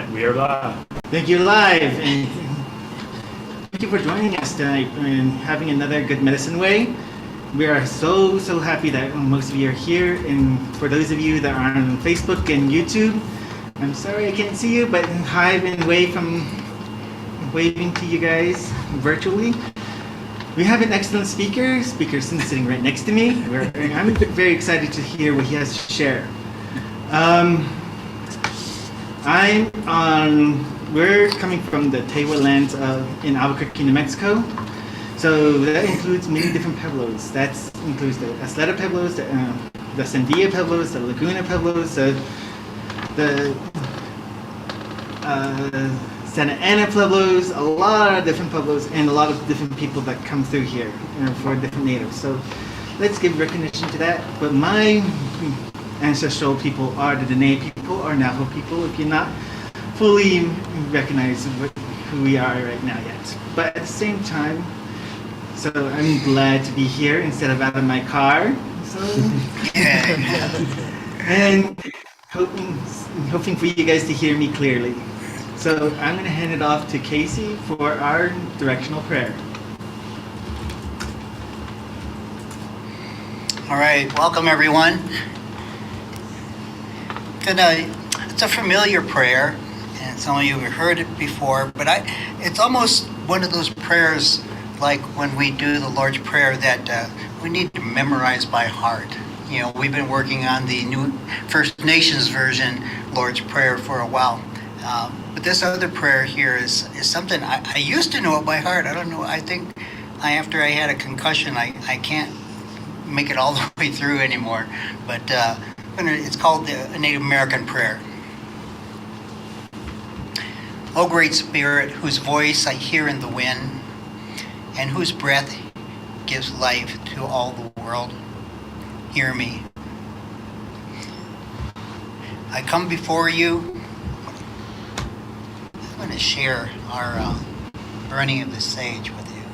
Alright, we are live. Thank you, live, and thank you for joining us tonight and having another Good Medicine Way. We are so happy that most of you are here, and for those of you that are on Facebook and YouTube, I'm sorry I can't see you, but hi and waving to you guys virtually. We have an excellent speaker sitting right next to me. I'm very excited to hear what he has to share. We're coming from the Tewa lands in Albuquerque, New Mexico. So that includes many different pueblos. That includes the Isleta pueblos, the Sandia pueblos, the Laguna pueblos, the Santa Ana pueblos, a lot of different pueblos, and a lot of different people that come through here for different natives. So let's give recognition to that. But my ancestral people are the Dene people or Navajo people, if you're not fully recognize who we are right now yet. But at the same time, so I'm glad to be here instead of out of my car. So and hoping for you guys to hear me clearly. So I'm going to hand it off to Casey for our directional prayer. All right, welcome everyone. It's a familiar prayer, and some of you have heard it before, but it's almost one of those prayers like when we do the Lord's Prayer that we need to memorize by heart. You know, we've been working on the new First Nations version Lord's Prayer for a while. But this other prayer here is something I used to know it by heart. I don't know. I think after I had a concussion, I can't make it all the way through anymore. But it's called the Native American prayer. O Great Spirit, whose voice I hear in the wind, and whose breath gives life to all the world, hear me. I come before you. I'm going to share our burning of the sage with you.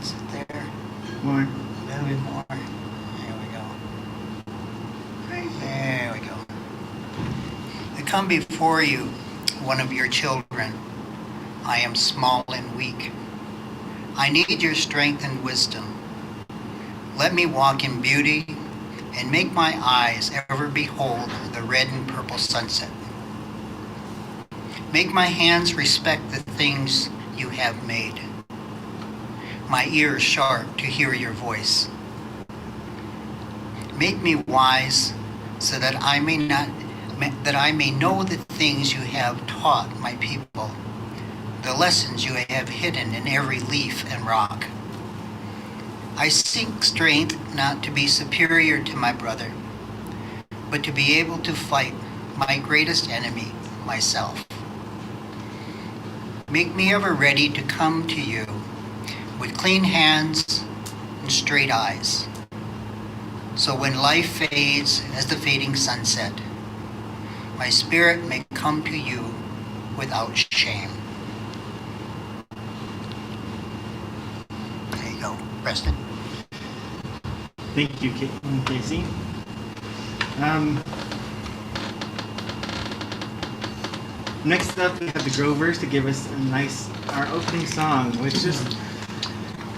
Is it there? More. A little bit more. There we go. There we go. I come before you, one of your children. I am small and weak. I need your strength and wisdom. Let me walk in beauty and make my eyes ever behold the red and purple sunset. Make my hands respect the things you have made. My ears sharp to hear your voice. Make me wise so that I may know the things you have taught my people, the lessons you have hidden in every leaf and rock. I seek strength not to be superior to my brother, but to be able to fight my greatest enemy, myself. Make me ever ready to come to you with clean hands and straight eyes. So when life fades as the fading sunset, my spirit may come to you without shame. There you go, Preston. Thank you, Casey. Next up, we have the Grovers to give us our opening song, which is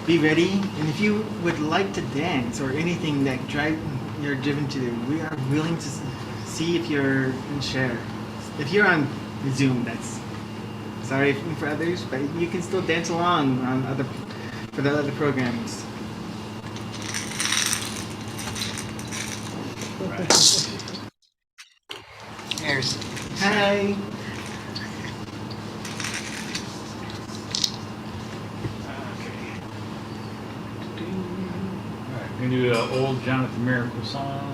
Be Ready. And if you would like to dance or anything that you're driven to do, we are willing to see if you're in share. If you're on Zoom, that's sorry for others, but you can still dance along for the other programs. There's. Hi. We're going to do an old Jonathan Miracle song.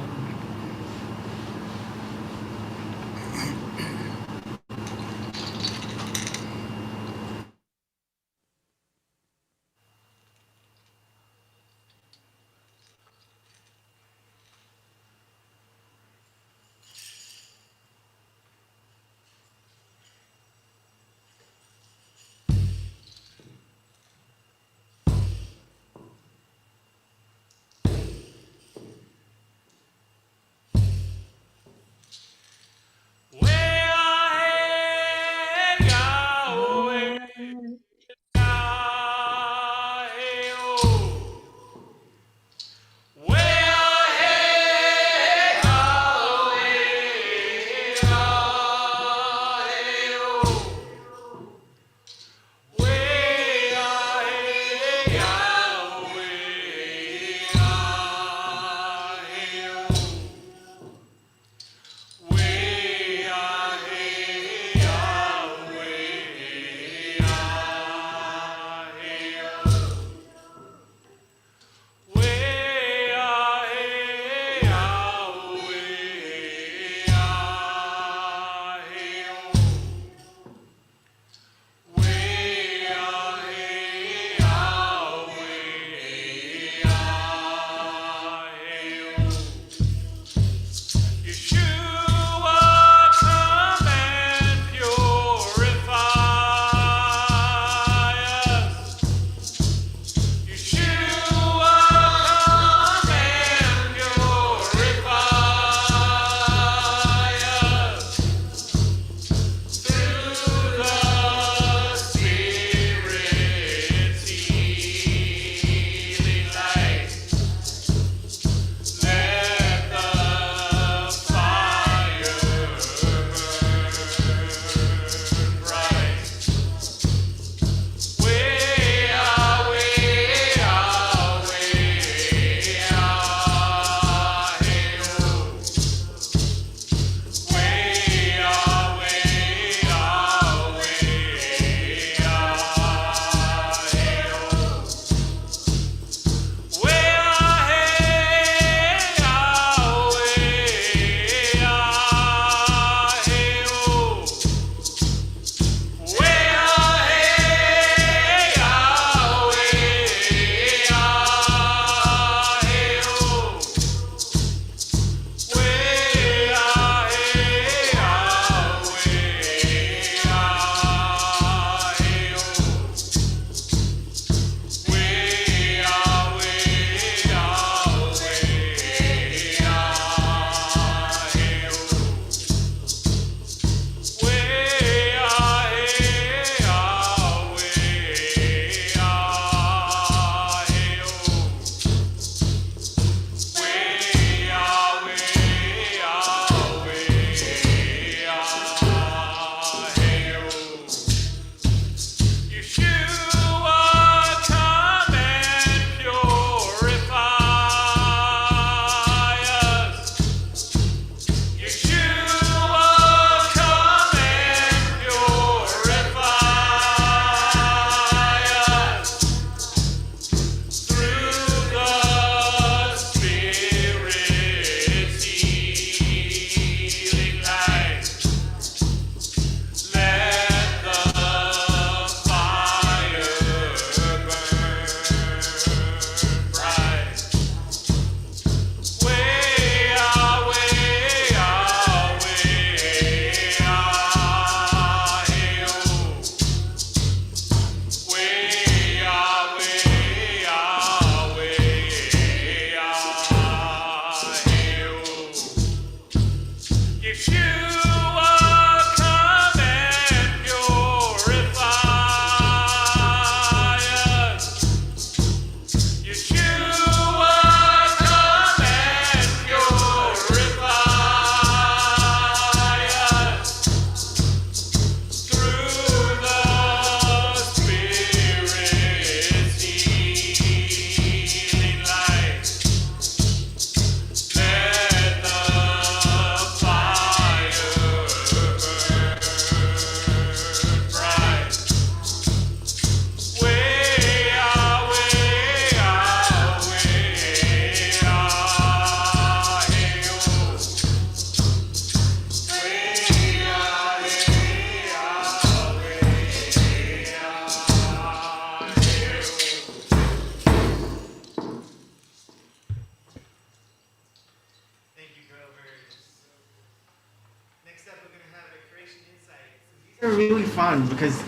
They're really fun because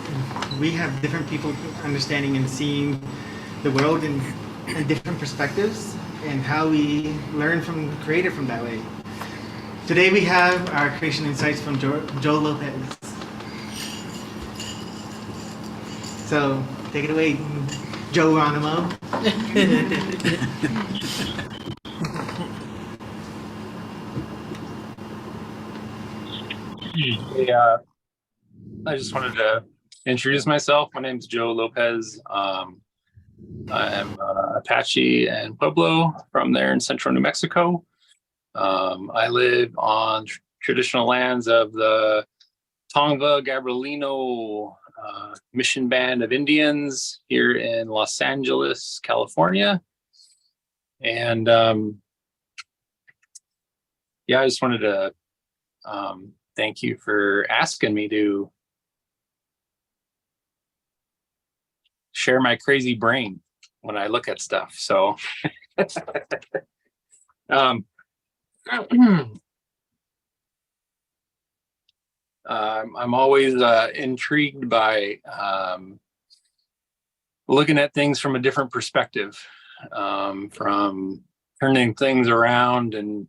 we have different people understanding and seeing the world in different perspectives and how we learn from the creator from that way. Today we have our creation insights from Joe Lopez. So take it away, Joe Ronimo. Hey, I just wanted to introduce myself. My name's Joe Lopez. I'm Apache and Pueblo from there in central New Mexico. I live on traditional lands of the Tongva Gabrielino Mission Band of Indians here in Los Angeles, California. And yeah, I just wanted to thank you for asking me to share my crazy brain when I look at stuff. So I'm always intrigued by looking at things from a different perspective, from turning things around and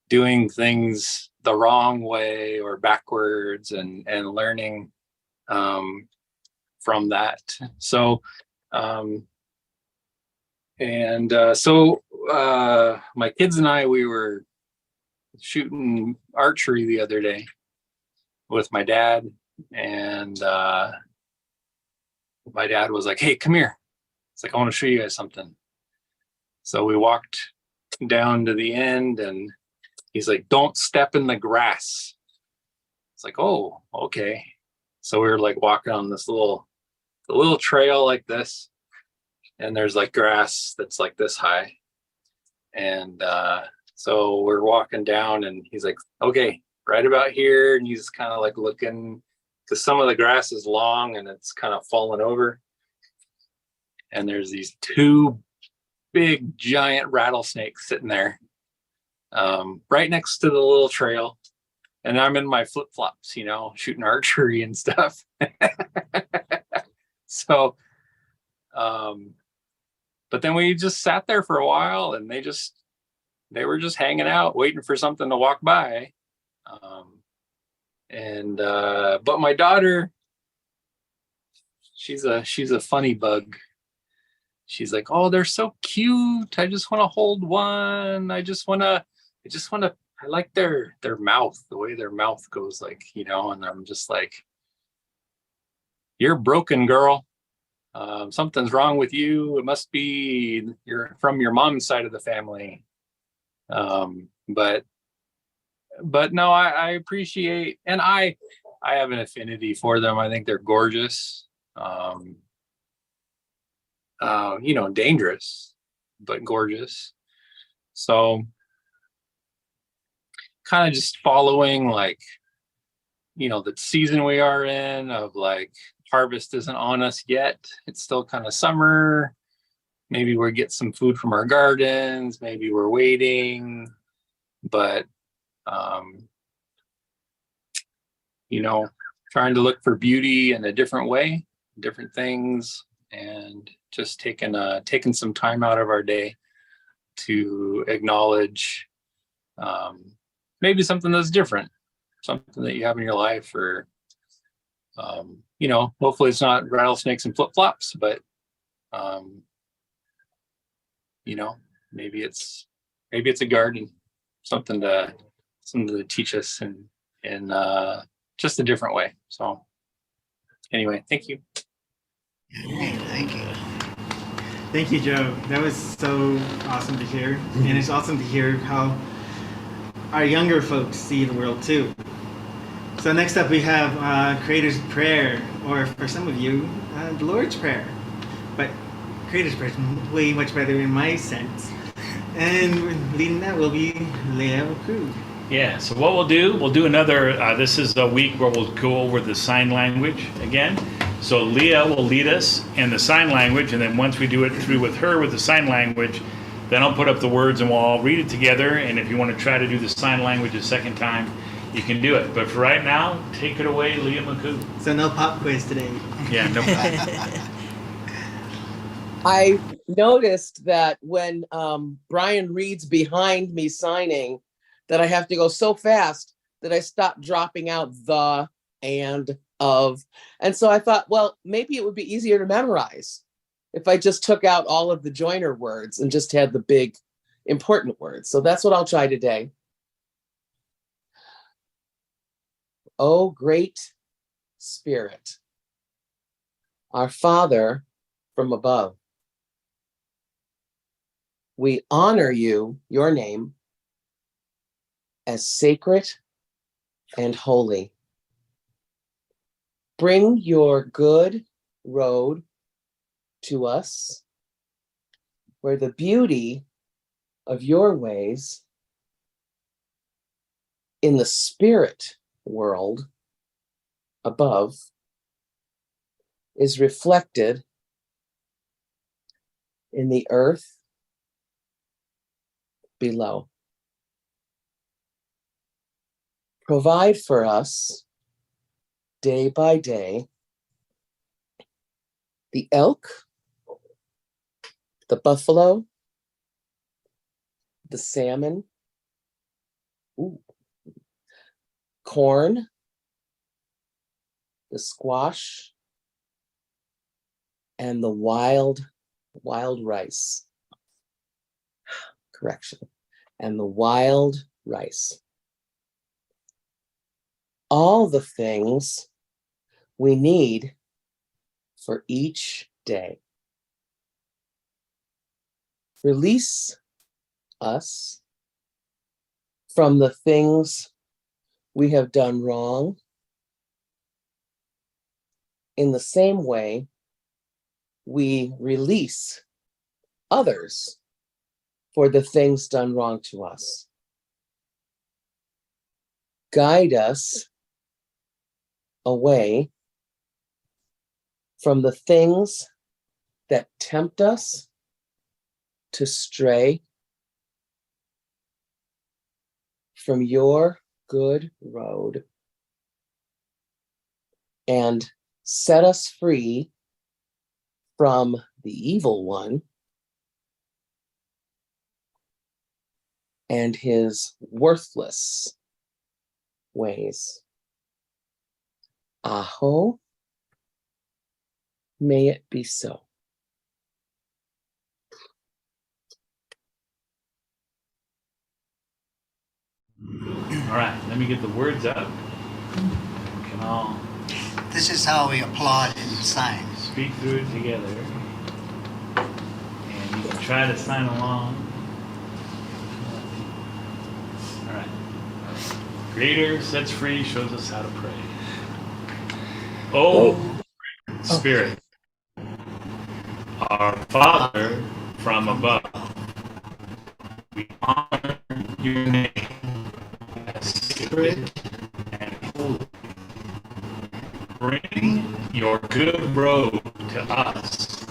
doing things the wrong way or backwards and learning from that. So my kids and I, we were shooting archery the other day with my dad, and my dad was like, "Hey, come here." It's like, "I want to show you guys something." So we walked down to the end, and he's like, "Don't step in the grass." It's like, "Oh, okay." So we were like walking on this little trail like this, and there's like grass that's like this high. And so we're walking down, and he's like, "Okay, right about here." And he's kind of like looking, because some of the grass is long and it's kind of fallen over. And there's these two big giant rattlesnakes sitting there right next to the little trail. And I'm in my flip-flops, shooting archery and stuff. So, but then we just sat there for a while, and they were just hanging out, waiting for something to walk by. But my daughter, she's a funny bug. She's like, "Oh, they're so cute. I just want to hold one. I like their mouth, the way their mouth goes, like, and I'm just like, "You're broken, girl. Something's wrong with you. It must be you're from your mom's side of the family." But no, I appreciate, and I have an affinity for them. I think they're gorgeous. Dangerous, but gorgeous. So kind of just following, like, the season we are in, of like, harvest isn't on us yet. It's still kind of summer. Maybe we'll get some food from our gardens. Maybe we're waiting, but trying to look for beauty in a different way, different things, and just taking some time out of our day to acknowledge maybe something that's different, something that you have in your life, or hopefully it's not rattlesnakes and flip-flops, but maybe it's a garden, something to teach us in just a different way. So anyway, thank you. Hey, thank you. Thank you, Joe. That was so awesome to hear. And it's awesome to hear how our younger folks see the world too. So next up we have Creator's Prayer, or for some of you, the Lord's Prayer. But Creator's Prayer is way much better in my sense. And leading that will be Leah Crew. Yeah, so what we'll do another, this is a week where we'll go over the sign language again. So Leah will lead us in the sign language, and then once we do it through with her with the sign language, then I'll put up the words and we'll all read it together. And if you want to try to do the sign language a second time, you can do it. But for right now, take it away, Leah McCoo. So no pop quiz today. Yeah, no problem. I noticed that when Brian reads behind me signing, that I have to go so fast that I stopped dropping out the and of. And so I thought, well, maybe it would be easier to memorize if I just took out all of the joiner words and just had the big important words. So that's what I'll try today. O great Spirit, our Father from above, we honor you, your name, as sacred and holy. Bring your good road to us, where the beauty of your ways in the spirit world above is reflected in the earth below. Provide for us day by day the elk, the buffalo, the salmon, corn, the squash, and the wild rice. Correction. And the wild rice. All the things we need for each day. Release us from the things we have done wrong. In the same way, we release others for the things done wrong to us. Guide us away from the things that tempt us to stray from your good road, and set us free from the evil one and his worthless ways. Aho, may it be so. All right, let me get the words up. We can all This is how we applaud in signs. speak through it together. And you can try to sign along. All right. Creator sets free, shows us how to pray. Oh, Spirit, our Father from above, we honor your name as sacred and holy. Bring your good road to us,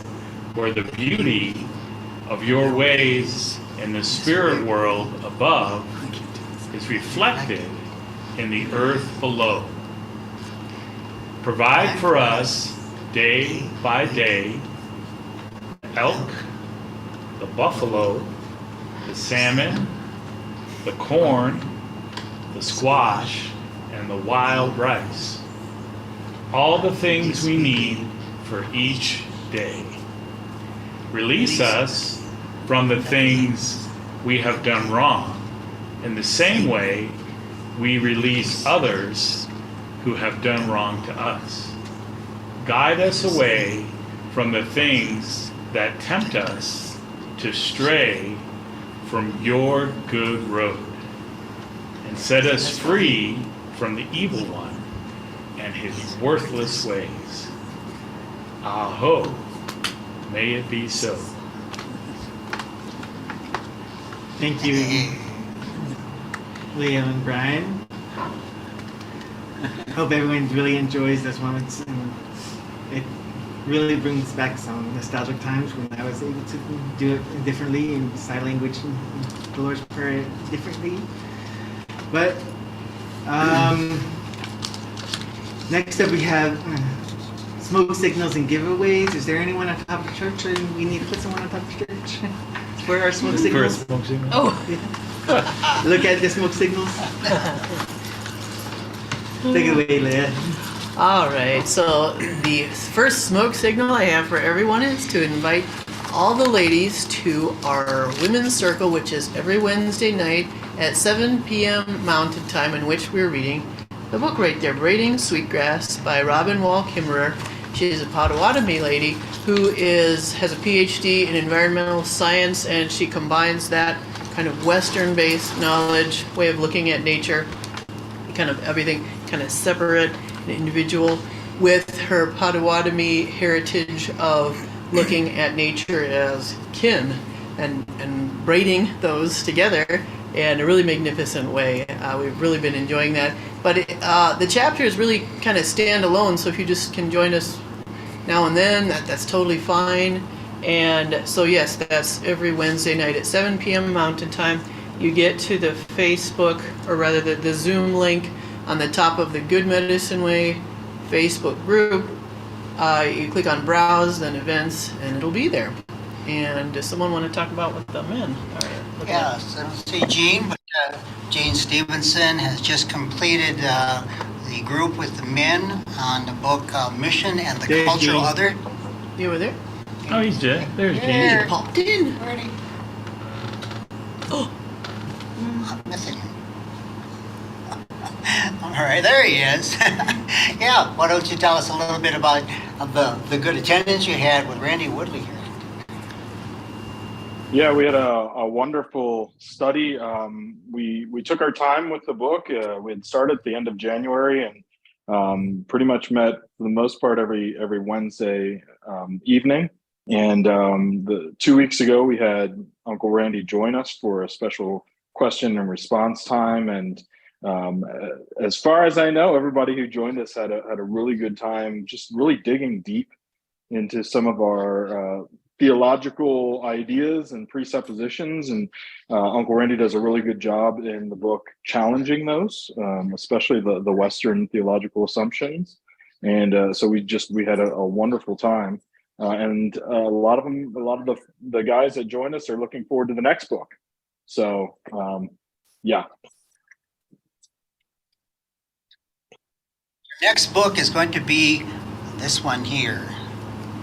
where the beauty of your ways in the spirit world above is reflected in the earth below. Provide for us day by day the elk, the buffalo, the salmon, the corn, the squash, and the wild rice. All the things we need for each day. Release us from the things we have done wrong. In the same way, we release others who have done wrong to us. Guide us away from the things that tempt us to stray from your good road, and set us free from the evil one and his worthless ways. Aho, may it be so. Thank you, Leo and Brian. Hope everyone really enjoys this moments, and it really brings back some nostalgic times when I was able to do it differently in sign language and the Lord's Prayer differently. But next up we have smoke signals and giveaways. Is there anyone on top of church, or we need to put someone on top of church for our smoke signals? Oh, Look at the smoke signals. Take it away, Leah. All right, so the first smoke signal I have for everyone is to invite all the ladies to our women's circle, which is every Wednesday night at 7 p.m. Mountain Time, in which we're reading the book right there, Braiding Sweetgrass by Robin Wall Kimmerer. She is a Potawatomi lady who has a PhD in environmental science, and she combines that kind of Western-based knowledge, way of looking at nature, kind of everything kind of separate and individual, with her Potawatomi heritage of looking at nature as kin and braiding those together in a really magnificent way. We've really been enjoying that. But the chapters really kind of stand alone, so if you just can join us now and then, that's totally fine. And so yes, that's every Wednesday night at 7 p.m. Mountain Time. You get to the Facebook, or rather the Zoom link on the top of the Good Medicine Way Facebook group. You click on Browse, then Events, and it'll be there. And does someone want to talk about what the men are looking at? Yes, I don't see Jean, but Jane Stevenson has just completed the group with the men on the book Mission and the There's Cultural Jean. Other. You were there? Oh, he's dead. There's Gene. There. He popped in. Already. Oh, Missing. All right, there he is. Yeah, why don't you tell us a little bit about the good attendance you had with Randy Woodley here? Yeah, we had a wonderful study. We took our time with the book. We had started at the end of January, and pretty much met for the most part every Wednesday evening. And the 2 weeks ago, we had Uncle Randy join us for a special question and response time. And as far as I know, everybody who joined us had a really good time, just really digging deep into some of our theological ideas and presuppositions. And Uncle Randy does a really good job in the book challenging those, especially the Western theological assumptions. And so we had a wonderful time. And a lot of the guys that join us are looking forward to the next book. So yeah. Next book is going to be this one here.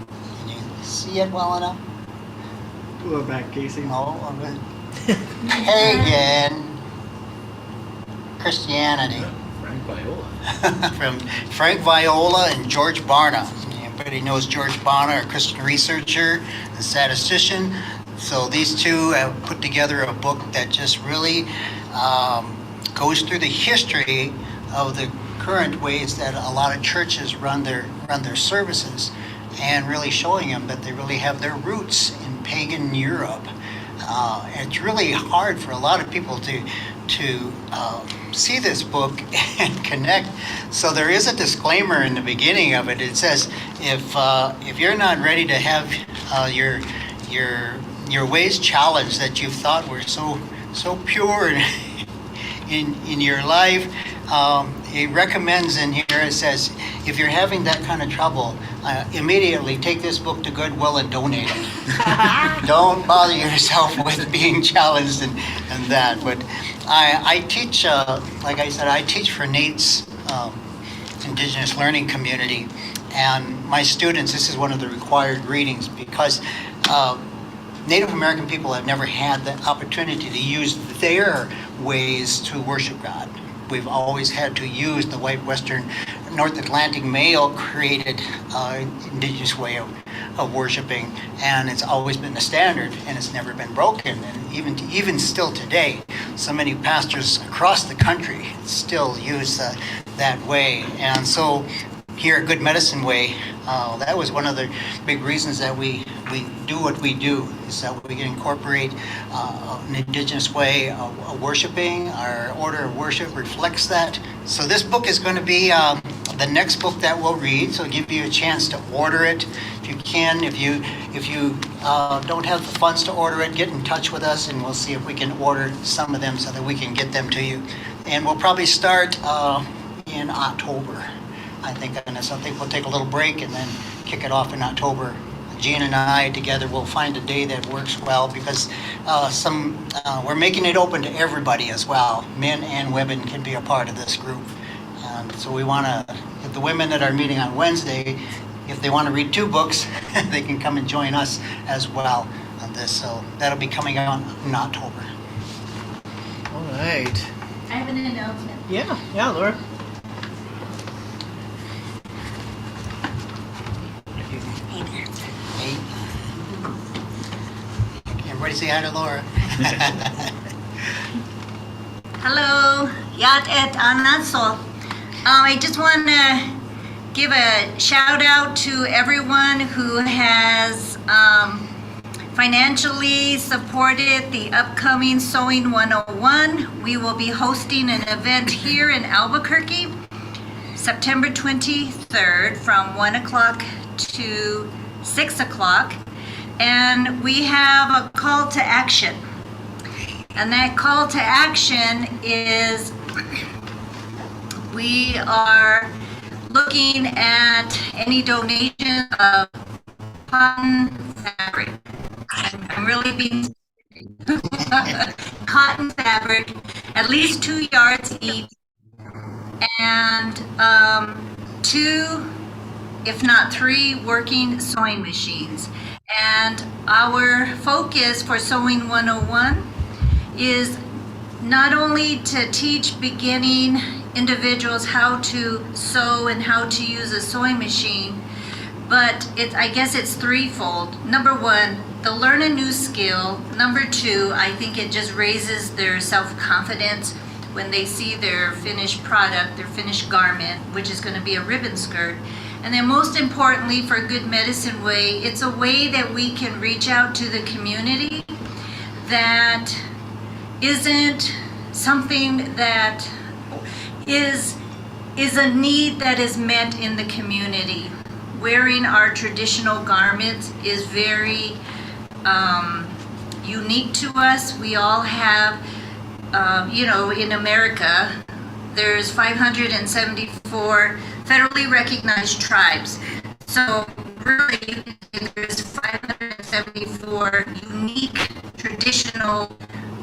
Can you see it well enough? Pull it back, Casey. No. Pagan Christianity. Frank Viola. From Frank Viola and George Barna. Everybody knows George Barna, a Christian researcher and statistician. So these two have put together a book that just really goes through the history of the current ways that a lot of churches run their services, and really showing them that they really have their roots in pagan Europe. It's really hard for a lot of people to see this book and connect. So there is a disclaimer in the beginning of it. It says, if you're not ready to have your ways challenged that you thought were so pure in your life, it recommends in here, it says, if you're having that kind of trouble, immediately take this book to Goodwill and donate it. Don't bother yourself with being challenged and that. But I teach, like I said, I teach for Nate's Indigenous Learning Community. And my students, this is one of the required readings because Native American people have never had the opportunity to use their ways to worship God. We've always had to use the white Western North Atlantic male created indigenous way of worshiping, and it's always been the standard, and it's never been broken. And even still today, so many pastors across the country still use that way. And so here at Good Medicine Way, that was one of the big reasons that we do what we do, is that we can incorporate an indigenous way of worshiping. Our order of worship reflects that. So this book is going to be the next book that we'll read, so give you a chance to order it if you can. If you don't have the funds to order it, get in touch with us and we'll see if we can order some of them so that we can get them to you. And we'll probably start in October. I think we'll take a little break and then kick it off in October. Jean and I together will find a day that works well because we're making it open to everybody as well. Men and women can be a part of this group. And so we want to, if the women that are meeting on Wednesday, if they want to read 2 books, they can come and join us as well on this. So that'll be coming out in October. All right. I have an announcement. Yeah, Laura. Hey. Everybody say hi to Laura. Hello, Yat et Anaso. I just want to give a shout out to everyone who has financially supported the upcoming Sewing 101. We will be hosting an event here in Albuquerque, September 23rd from 1 o'clock to 6 o'clock. And we have a call to action. And that call to action is we are looking at any donation of cotton fabric. I'm really being cotton fabric, at least 2 yards each, and 2, if not 3, working sewing machines. And our focus for Sewing 101 is not only to teach beginning individuals how to sew and how to use a sewing machine, but I guess it's threefold. Number 1, they'll learn a new skill. Number 2, I think it just raises their self-confidence when they see their finished product, their finished garment, which is going to be a ribbon skirt. And then most importantly, for Good Medicine Way, it's a way that we can reach out to the community that isn't something that is a need that is met in the community. Wearing our traditional garments is very unique to us. We all have, in America, there's 574 federally recognized tribes. So really, there's 574 unique traditional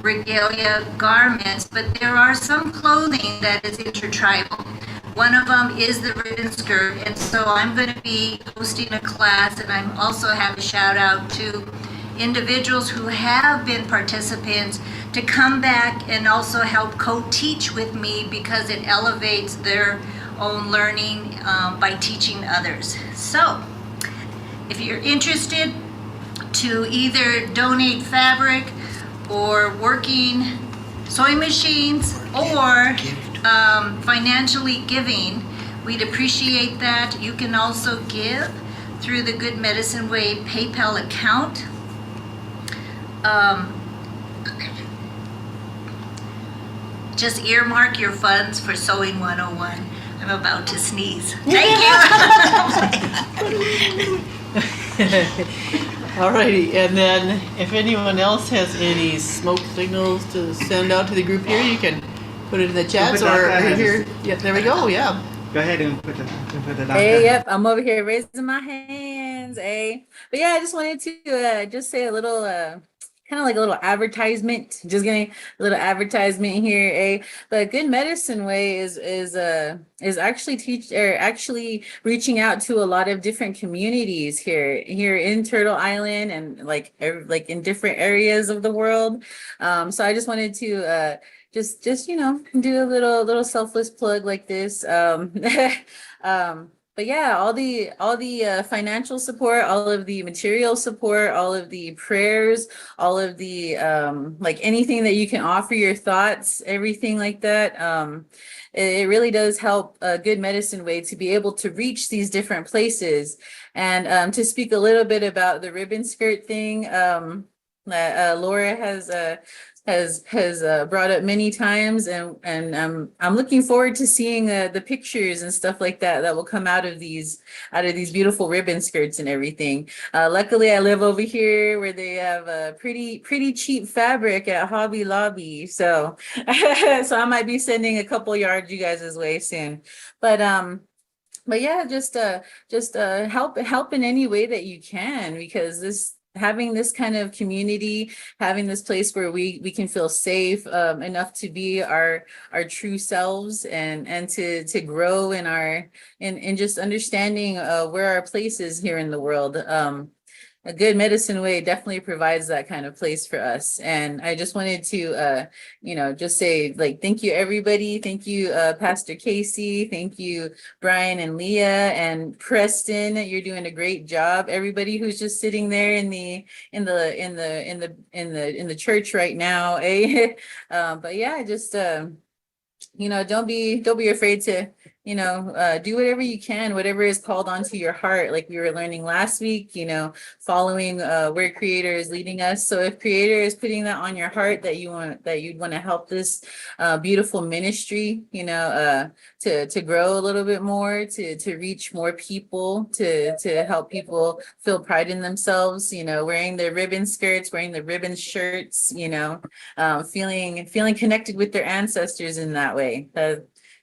regalia garments, but there are some clothing that is intertribal. One of them is the ribbon skirt, and so I'm going to be hosting a class, and I also have a shout out to individuals who have been participants to come back and also help co-teach with me because it elevates their own learning by teaching others. So if you're interested to either donate fabric or working sewing machines or financially giving, we'd appreciate that. You can also give through the Good Medicine Way PayPal account. Just earmark your funds for Sewing 101. I'm about to sneeze. Thank you. Alrighty, and then if anyone else has any smoke signals to send out to the group here, you can put it in the chats or here. Yeah, there we go. Yeah. Go ahead and put the dot Hey, there. yep, I'm over here raising my hands. Hey, but yeah, I just wanted to just say a little, kind of like a little advertisement. Just getting a little advertisement here. A but Good Medicine Way is actually actually reaching out to a lot of different communities here in Turtle Island and like in different areas of the world. So I just wanted to just do a little selfless plug like this. But yeah, all the financial support, all of the material support, all of the prayers, all of the like anything that you can offer, your thoughts, everything like that. It really does help a Good Medicine Way to be able to reach these different places. And to speak a little bit about the ribbon skirt thing, that Laura has brought up many times, and I'm looking forward to seeing the pictures and stuff like that that will come out of these beautiful ribbon skirts and everything. Luckily, I live over here where they have a pretty cheap fabric at Hobby Lobby, so so I might be sending a couple yards you guys' way soon. But yeah, just help in any way that you can, because this having this kind of community, having this place where we can feel safe enough to be our true selves, and to grow in our in just understanding where our place is here in the world. A Good Medicine Way definitely provides that kind of place for us. And I just wanted to just say, like, thank you everybody. Thank you, Pastor Casey. Thank you, Brian and Leah and Preston. You're doing a great job. Everybody who's just sitting there in the church right now. Eh? But yeah, just don't be afraid to do whatever you can, whatever is called onto your heart, like we were learning last week, following where creator is leading us. So if creator is putting that on your heart, that you'd want to help this beautiful ministry, to grow a little bit more, to reach more people, to help people feel pride in themselves, wearing the ribbon skirts, wearing the ribbon shirts, feeling connected with their ancestors in that way.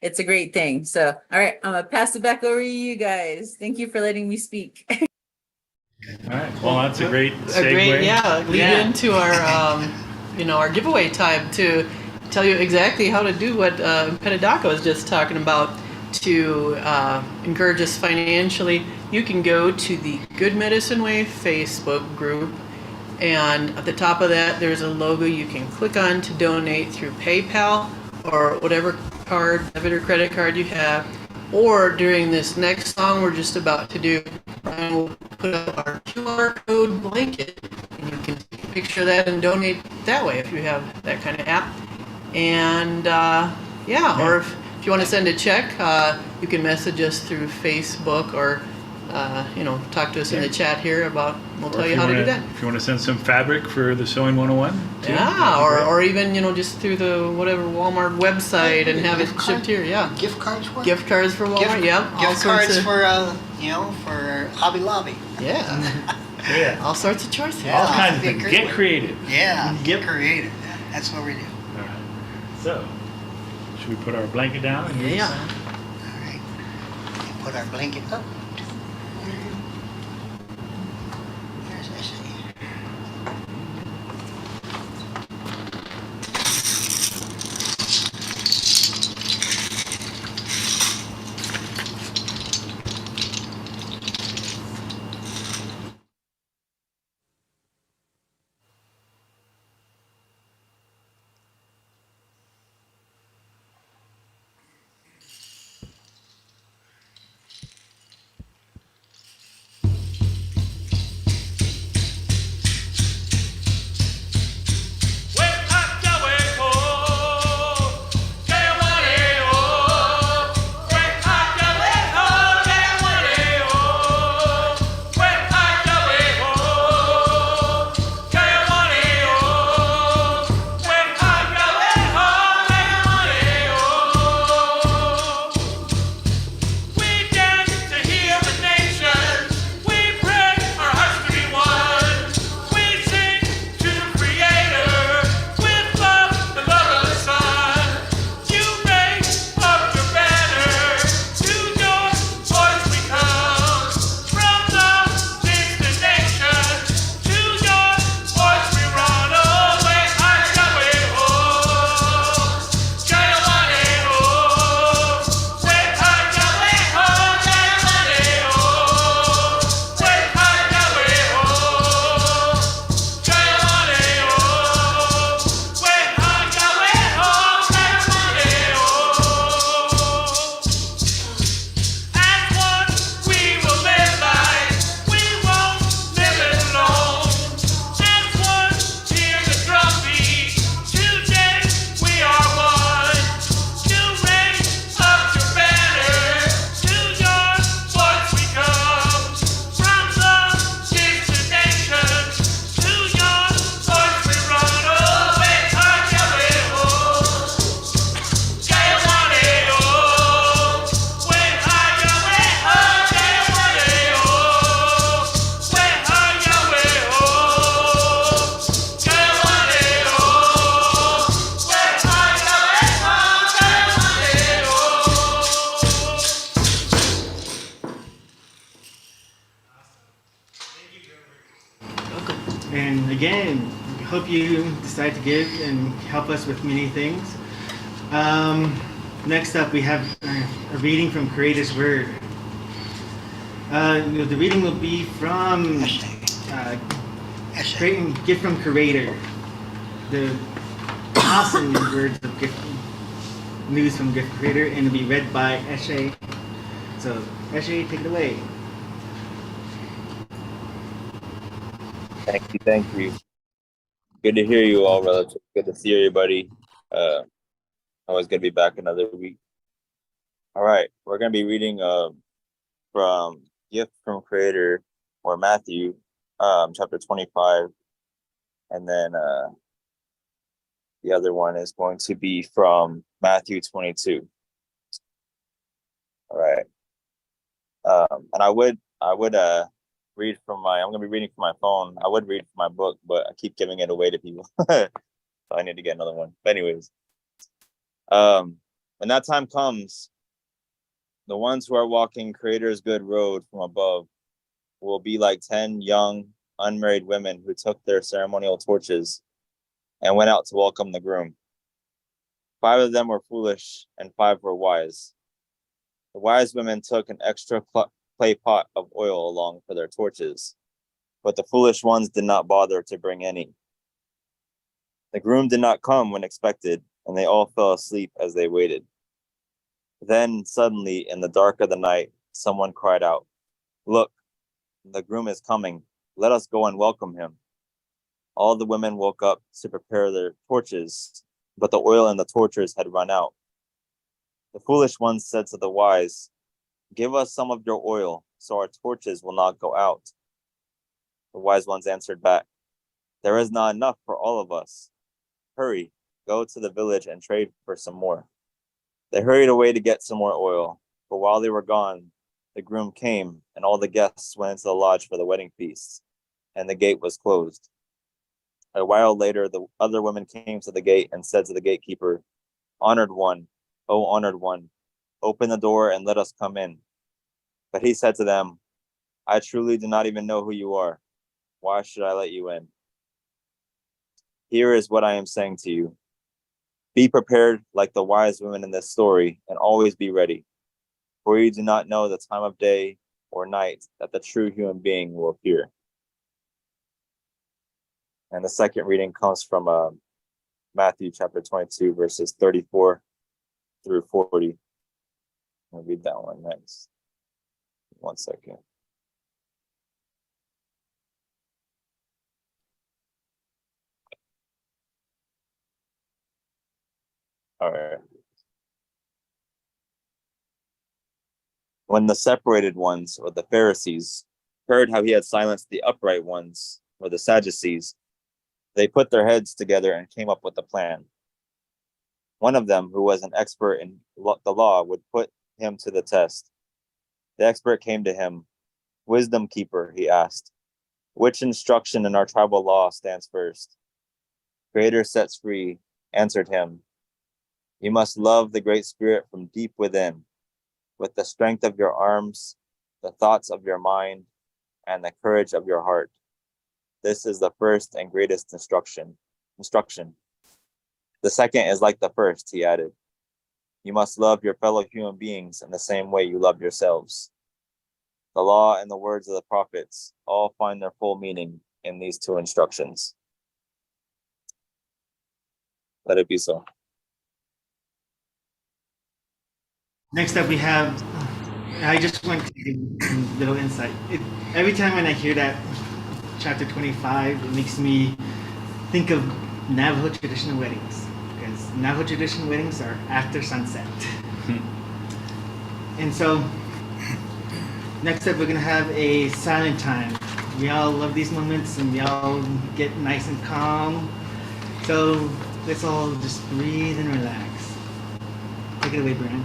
It's a great thing. So, all right, I'm gonna pass it back over to you guys. Thank you for letting me speak. All right. Well, that's a great A segue. great, lead into our, our giveaway time to tell you exactly how to do what Petadaka was just talking about to encourage us financially. You can go to the Good Medicine Way Facebook group, and at the top of that, there's a logo you can click on to donate through PayPal or whatever card, debit or credit card you have. Or during this next song we're just about to do, Brian will put up our QR code blanket, and you can take a picture of that and donate that way if you have that kind of app. And or if you want to send a check, you can message us through Facebook, or talk to us in the chat here about, we'll tell you how to do that. If you want to send some fabric for the Sewing 101, too, Yeah, or even, just through the whatever Walmart website and have it shipped here. Yeah. Gift cards for? Gift cards for Walmart, yeah. Gift cards for, for Hobby Lobby. Yeah. Yeah. All sorts of choices. Yeah. All kinds of Be things. creative. Get creative. Yeah, Yep. get creative. That's what we do. All right. So, should we put our blanket down? And Yeah. All right. And put our blanket up. Where's this? hope you decide to give and help us with many things. Next up, we have a reading from Creator's Word. The reading will be from Gift from Creator. The awesome words of gift, news from Gift Creator, and it'll be read by Eshe. So, Eshe, take it away. Thank you. Good to hear you all, relative. Good to see everybody. Always good to be back another week. All right, we're gonna be reading from Gift from Creator, or Matthew, chapter 25, and then the other one is going to be from Matthew 22. All right, and I would read from I'm gonna be reading from my phone. I would read from my book, but I keep giving it away to people, so I need to get another one. But anyways, when that time comes, the ones who are walking Creator's good road from above will be like 10 young, unmarried women who took their ceremonial torches and went out to welcome the groom. 5 of them were foolish and 5 were wise. The wise women took an extra clay pot of oil along for their torches, but the foolish ones did not bother to bring any. The groom did not come when expected, and they all fell asleep as they waited. Then suddenly, in the dark of the night, someone cried out, "Look, the groom is coming. Let us go and welcome him." All the women woke up to prepare their torches, but the oil in the torches had run out. The foolish ones said to the wise, "Give us some of your oil, so our torches will not go out." The wise ones answered back, "There is not enough for all of us. Hurry, go to the village and trade for some more." They hurried away to get some more oil, but while they were gone, the groom came, and all the guests went into the lodge for the wedding feast, and the gate was closed. A while later, the other women came to the gate and said to the gatekeeper, "Honored one, O honored one, open the door and let us come in." But he said to them, "I truly do not even know who you are. Why should I let you in?" Here is what I am saying to you. Be prepared like the wise women in this story, and always be ready, for you do not know the time of day or night that the true human being will appear. And the second reading comes from Matthew chapter 22, verses 34 through 40. I'll read that one next. 1 second. All right. When the separated ones, or the Pharisees, heard how he had silenced the upright ones, or the Sadducees, they put their heads together and came up with a plan. One of them, who was an expert in the law, would put him to the test. The expert came to him. "Wisdom keeper," he asked, "which instruction in our tribal law stands first?" "Creator sets free," answered him. "You must love the Great Spirit from deep within, with the strength of your arms, the thoughts of your mind, and the courage of your heart. This is the first and greatest instruction. The second is like the first," he added. "You must love your fellow human beings in the same way you love yourselves." The law and the words of the prophets all find their full meaning in these 2 instructions. Let it be so. Next up, we have. I just want to give a little insight. Every time when I hear that chapter 25, it makes me think of Navajo traditional weddings, because Navajo traditional weddings are after sunset. And so, next up, we're gonna have a silent time. We all love these moments, and we all get nice and calm. So let's all just breathe and relax. Take it away, Brian.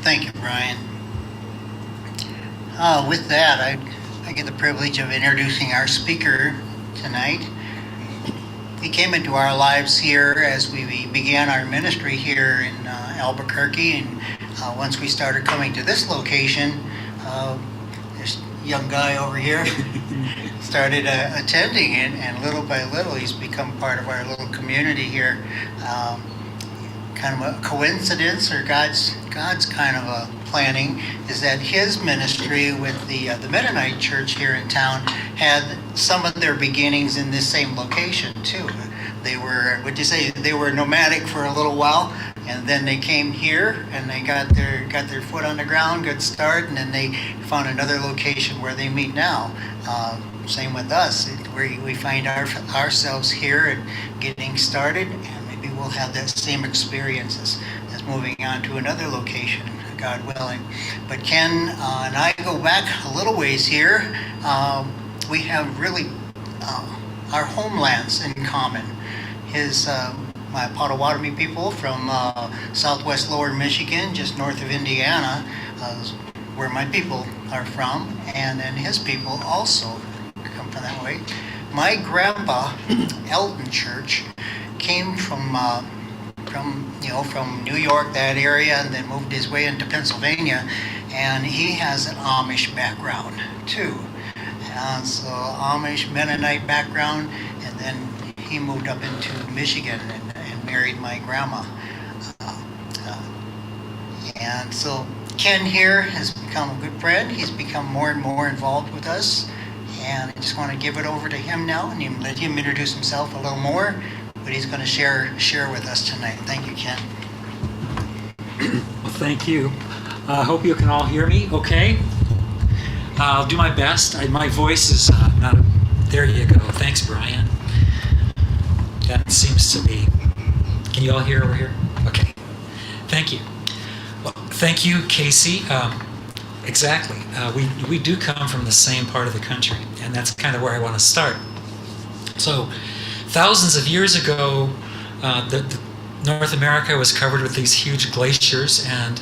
Thank you, Brian. With that, I get the privilege of introducing our speaker tonight. He came into our lives here as we began our ministry here in Albuquerque, and once we started coming to this location, this young guy over here started attending, and little by little he's become part of our little community here. Kind of a coincidence, or God's kind of a planning, is that his ministry with the Mennonite church here in town had some of their beginnings in this same location too. They were, would you say, they were nomadic for a little while, and then they came here and they got their foot on the ground, good start, and then they found another location where they meet now. Same with us, we find ourselves here and getting started, and maybe we'll have that same experience as moving on to another location, God willing. But Ken and I go back a little ways here. We have really our homelands in common. My Potawatomi people from southwest lower Michigan, just north of Indiana, where my people are from, and then his people also come from that way. My grandpa, Elton Church, came from New York, that area, and then moved his way into Pennsylvania, and he has an Amish background too. So Amish Mennonite background, and then he moved up into Michigan and married my grandma. And so Ken here has become a good friend. He's become more and more involved with us. And I just want to give it over to him now and let him introduce himself a little more, what he's going to share with us tonight. Thank you, Ken. Well, thank you. I hope you can all hear me okay. I'll do my best. My voice is not... There you go. Thanks, Brian. That seems to be... Can you all hear over here? Okay. Thank you. Well, thank you, Casey. Exactly. We do come from the same part of the country, and that's kind of where I want to start. So, thousands of years ago, the North America was covered with these huge glaciers, and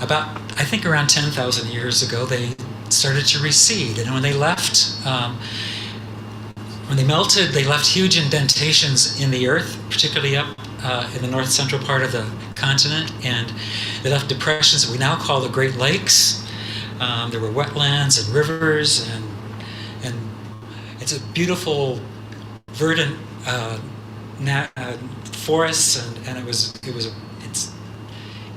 I think around 10,000 years ago, they started to recede. And when they left, when they melted, they left huge indentations in the earth, particularly up in the north central part of the continent, and they left depressions that we now call the Great Lakes. There were wetlands and rivers, and it's a beautiful, verdant forests, and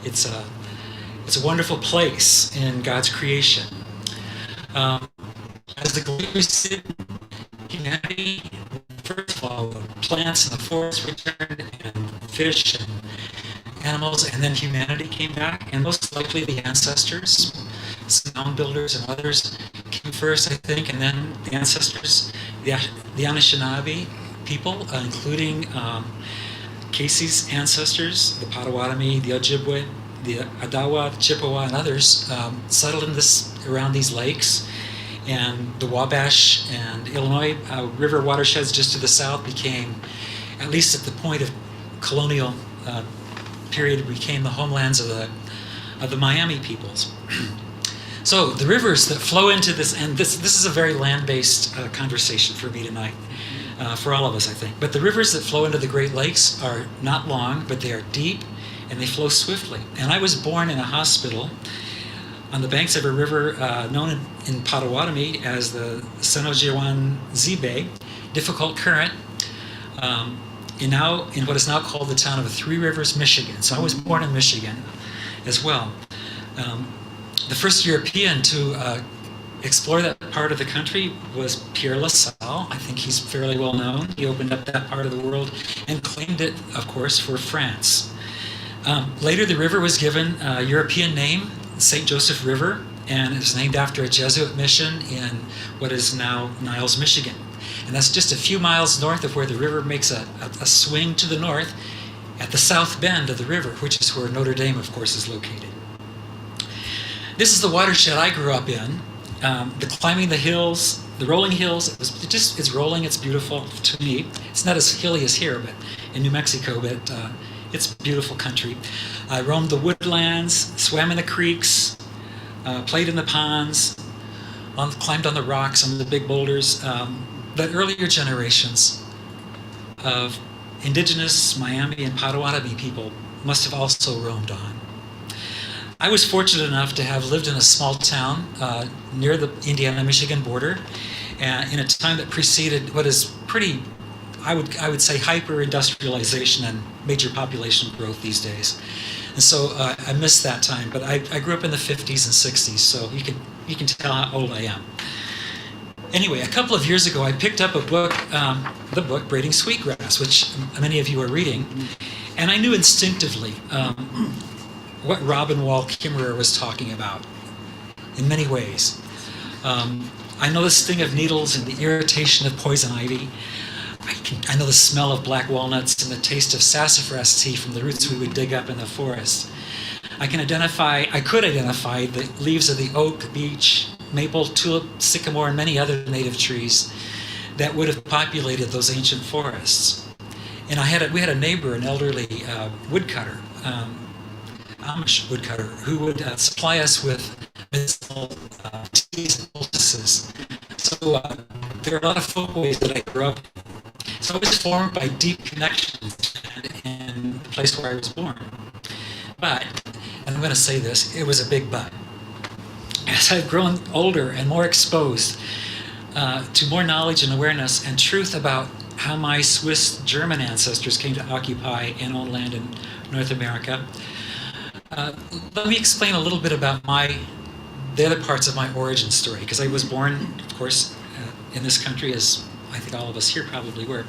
it's a wonderful place in God's creation. As the glaciers receded, humanity, first of all, the plants in the forest returned, and fish and animals, and then humanity came back, and most likely the ancestors, some mound builders and others came first, I think, and then the ancestors, the Anishinaabe people, including Casey's ancestors, the Potawatomi, the Ojibwe, the Adawa, the Chippewa, and others, settled around these lakes. And the Wabash and Illinois river watersheds just to the south became, at least at the point of colonial period, became the homelands of the Miami peoples. So the rivers that flow into this, and this is a very land-based conversation for me tonight, for all of us, I think. But the rivers that flow into the Great Lakes are not long, but they are deep, and they flow swiftly. And I was born in a hospital on the banks of a river known in Potawatomi as the Senojiwan Zibe, difficult current, in what is now called the town of Three Rivers, Michigan. So I was born in Michigan as well. The first European to explore that part of the country was Pierre LaSalle. I think he's fairly well known. He opened up that part of the world and claimed it, of course, for France. Later, the river was given a European name, St. Joseph River, and it was named after a Jesuit mission in what is now Niles, Michigan. And that's just a few miles north of where the river makes a swing to the north at the south bend of the river, which is where Notre Dame, of course, is located. This is the watershed I grew up in. The climbing the hills, the rolling hills, it's rolling, it's beautiful to me. It's not as hilly as here, but in New Mexico, but It's a beautiful country. I roamed the woodlands, swam in the creeks, played in the ponds, climbed on the rocks, on the big boulders. But earlier generations of indigenous Miami and Potawatomi people must have also roamed on. I was fortunate enough to have lived in a small town near the Indiana-Michigan border, in a time that preceded what is pretty, I would say, hyper-industrialization and major population growth these days. And so I missed that time, but I grew up in the 50s and 60s, so you can tell how old I am. Anyway, a couple of years ago, I picked up a book, the book Braiding Sweetgrass, which many of you are reading, and I knew instinctively what Robin Wall Kimmerer was talking about in many ways. I know the sting of needles and the irritation of poison ivy. I know the smell of black walnuts and the taste of sassafras tea from the roots we would dig up in the forest. I could identify the leaves of the oak, beech, maple, tulip, sycamore, and many other native trees that would have populated those ancient forests. And we had a neighbor, an elderly woodcutter, Amish woodcutter, who would supply us with medicinal teas and poultices. So there are a lot of folkways that I grew up in. So I was formed by deep connections in the place where I was born. But, and I'm going to say this, it was a big but. As I've grown older and more exposed to more knowledge and awareness and truth about how my Swiss German ancestors came to occupy and own land in North America, let me explain a little bit about the other parts of my origin story, because I was born, of course, in this country, as I think all of us here probably were.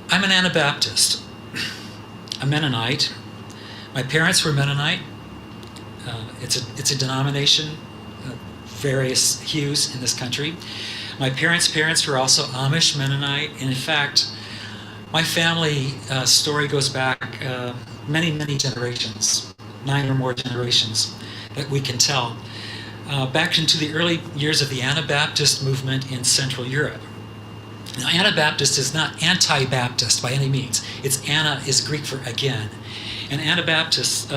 I'm an Anabaptist, a Mennonite. My parents were Mennonite. It's a denomination of various hues in this country. My parents' were also Amish Mennonite. And in fact, my family story goes back many, many generations, 9 or more generations that we can tell, back into the early years of the Anabaptist movement in Central Europe. Now, Anabaptist is not anti-Baptist by any means. Anna is Greek for again. And Anabaptists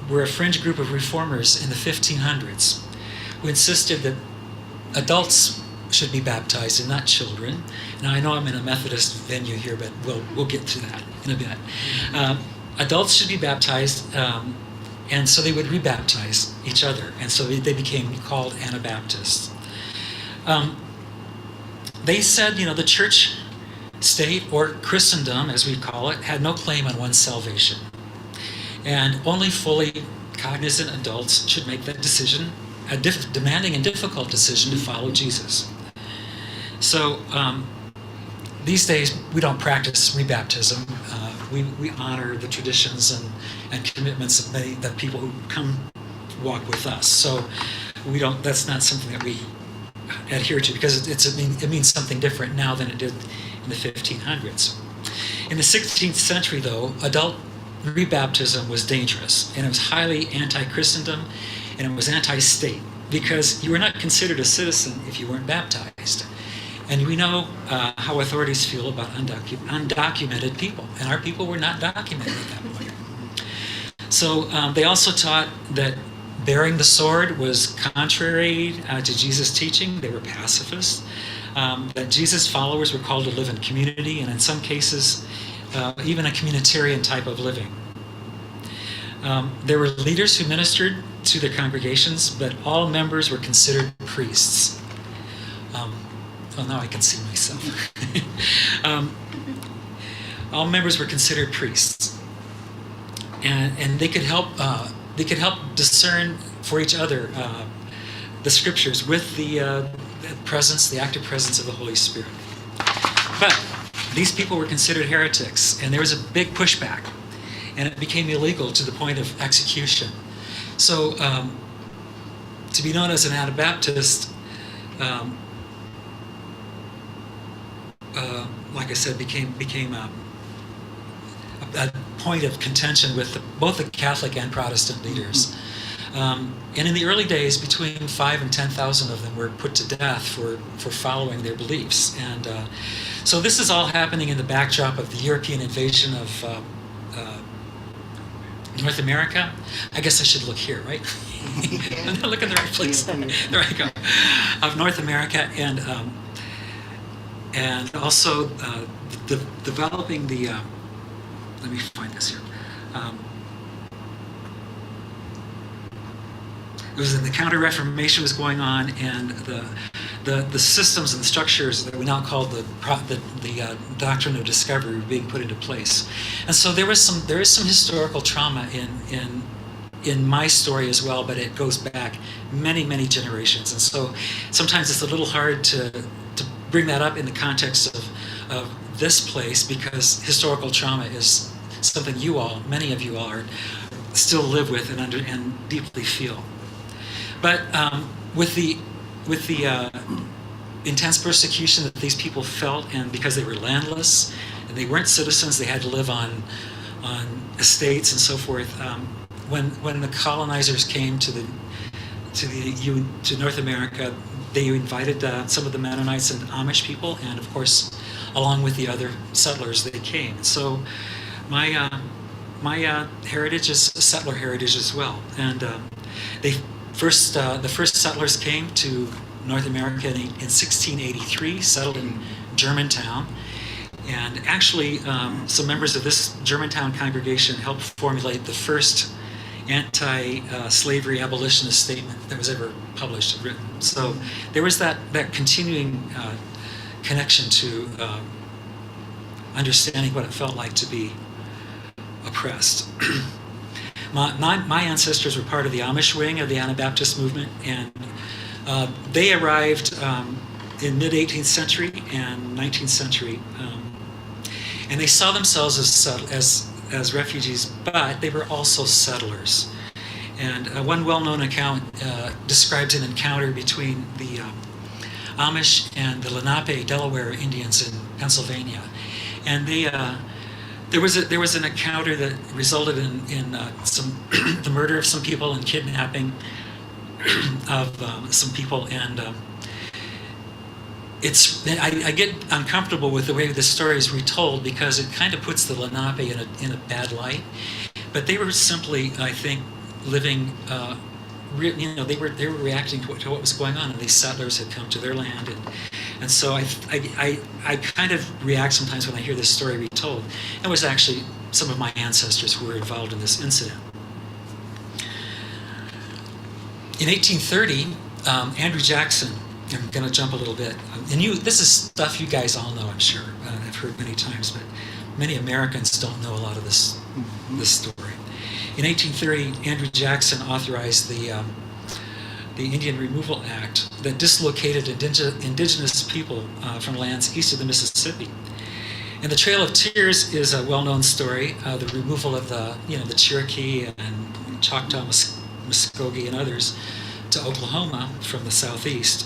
were a fringe group of reformers in the 1500s who insisted that adults should be baptized and not children. Now, I know I'm in a Methodist venue here, but we'll get to that in a bit. Adults should be baptized, and so they would rebaptize each other, and so they became called Anabaptists. They said, the church, state, or Christendom, as we call it, had no claim on one's salvation. And only fully cognizant adults should make that decision, a demanding and difficult decision to follow Jesus. So these days, we don't practice rebaptism. We honor the traditions and commitments of the people who come walk with us. So that's not something that we adhere to, because it means something different now than it did in the 1500s. In the 16th century, though, adult rebaptism was dangerous, and it was highly anti-Christendom, and it was anti-state, because you were not considered a citizen if you weren't baptized. And we know how authorities feel about undocumented people, and our people were not documented at that point. So they also taught that bearing the sword was contrary to Jesus' teaching. They were pacifists. That Jesus' followers were called to live in community, and in some cases, even a communitarian type of living. There were leaders who ministered to their congregations, but all members were considered priests. Now I can see myself. All members were considered priests, and they could help discern for each other the scriptures with the active presence of the Holy Spirit. But these people were considered heretics, and there was a big pushback, and it became illegal to the point of execution. So to be known as an Anabaptist, like I said, became a point of contention with both the Catholic and Protestant leaders. And in the early days, between 5,000 and 10,000 of them were put to death for following their beliefs. And so this is all happening in the backdrop of the European invasion of North America, I guess I should look here, right? I'm not looking in the right place. There I go. Of North America, and also developing the. Let me find this here. It was the Counter-Reformation was going on, and the systems and structures that we now call the doctrine of discovery were being put into place. And so there is some historical trauma in my story as well, but it goes back many generations. And so sometimes it's a little hard to bring that up in the context of this place, because historical trauma is something many of you all are still live with and deeply feel. But with the intense persecution that these people felt, and because they were landless and they weren't citizens, they had to live on estates and so forth. When the colonizers came to North America, they invited some of the Mennonites and Amish people, and of course, along with the other settlers, they came. So my heritage is a settler heritage as well, and the first settlers came to North America in 1683, settled in Germantown, and actually some members of this Germantown congregation helped formulate the first anti-slavery abolitionist statement that was ever published and written. So there was that continuing connection to understanding what it felt like to be oppressed. My ancestors were part of the Amish wing of the Anabaptist movement, and they arrived in mid-18th century and 19th century, and they saw themselves as refugees, but they were also settlers. And one well-known account describes an encounter between the Amish and the Lenape Delaware Indians in Pennsylvania, and there was an encounter that resulted in the murder of some people and kidnapping of some people, and I get uncomfortable with the way this story is retold, because it kind of puts the Lenape in a bad light. But they were simply, I think, living. They were reacting to what was going on, and these settlers had come to their land, and so I kind of react sometimes when I hear this story retold. It was actually some of my ancestors who were involved in this incident. In 1830, Andrew Jackson, I'm going to jump a little bit, and this is stuff you guys all know, I'm sure. I've heard many times, but many Americans don't know a lot of this story. In 1830, Andrew Jackson authorized the Indian Removal Act that dislocated indigenous people from lands east of the Mississippi. And the Trail of Tears is a well-known story, the removal of the Cherokee and Choctaw, Muskogee, and others to Oklahoma from the southeast.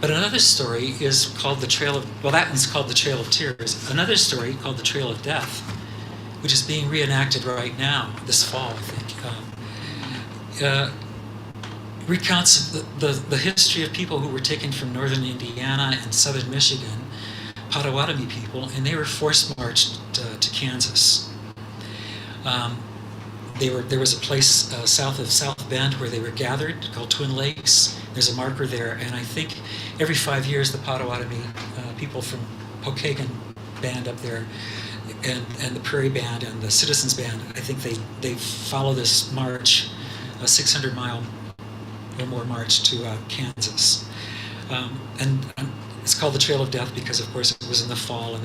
But another story is called that one's called the Trail of Tears. Another story called the Trail of Death, which is being reenacted right now, this fall, I think, recounts the history of people who were taken from northern Indiana and southern Michigan, Potawatomi people, and they were force-marched to Kansas. There was a place south of South Bend where they were gathered called Twin Lakes. There's a marker there, and I think every 5 years the Potawatomi people from Pokagon band up there, and the Prairie Band and the Citizens Band, I think they follow this march, a 600-mile or more march to Kansas, and it's called the Trail of Death because, of course, it was in the fall, and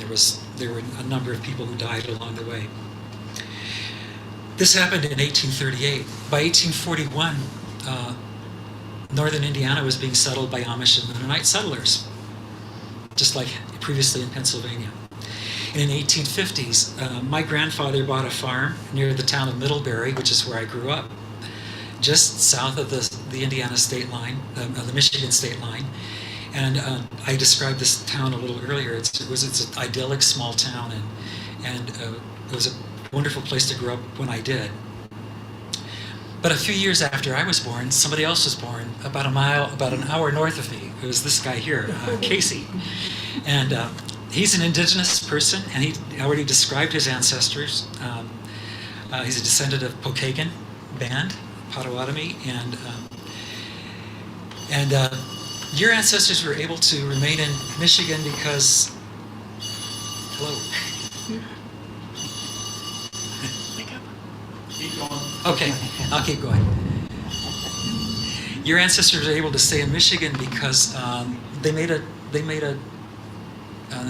there were a number of people who died along the way. This happened in 1838. By 1841, northern Indiana was being settled by Amish and Mennonite settlers, just like previously in Pennsylvania. And in the 1850s, my grandfather bought a farm near the town of Middlebury, which is where I grew up, just south of the Indiana state line, the Michigan state line. And I described this town a little earlier. It's an idyllic small town, and it was a wonderful place to grow up when I did. But a few years after I was born, somebody else was born about an hour north of me. It was this guy here, Casey. And he's an indigenous person, and he already described his ancestors. He's a descendant of Pokagon band, Potawatomi, and your ancestors were able to remain in Michigan because. Hello. Keep going. Okay, I'll keep going. Your ancestors were able to stay in Michigan because they made an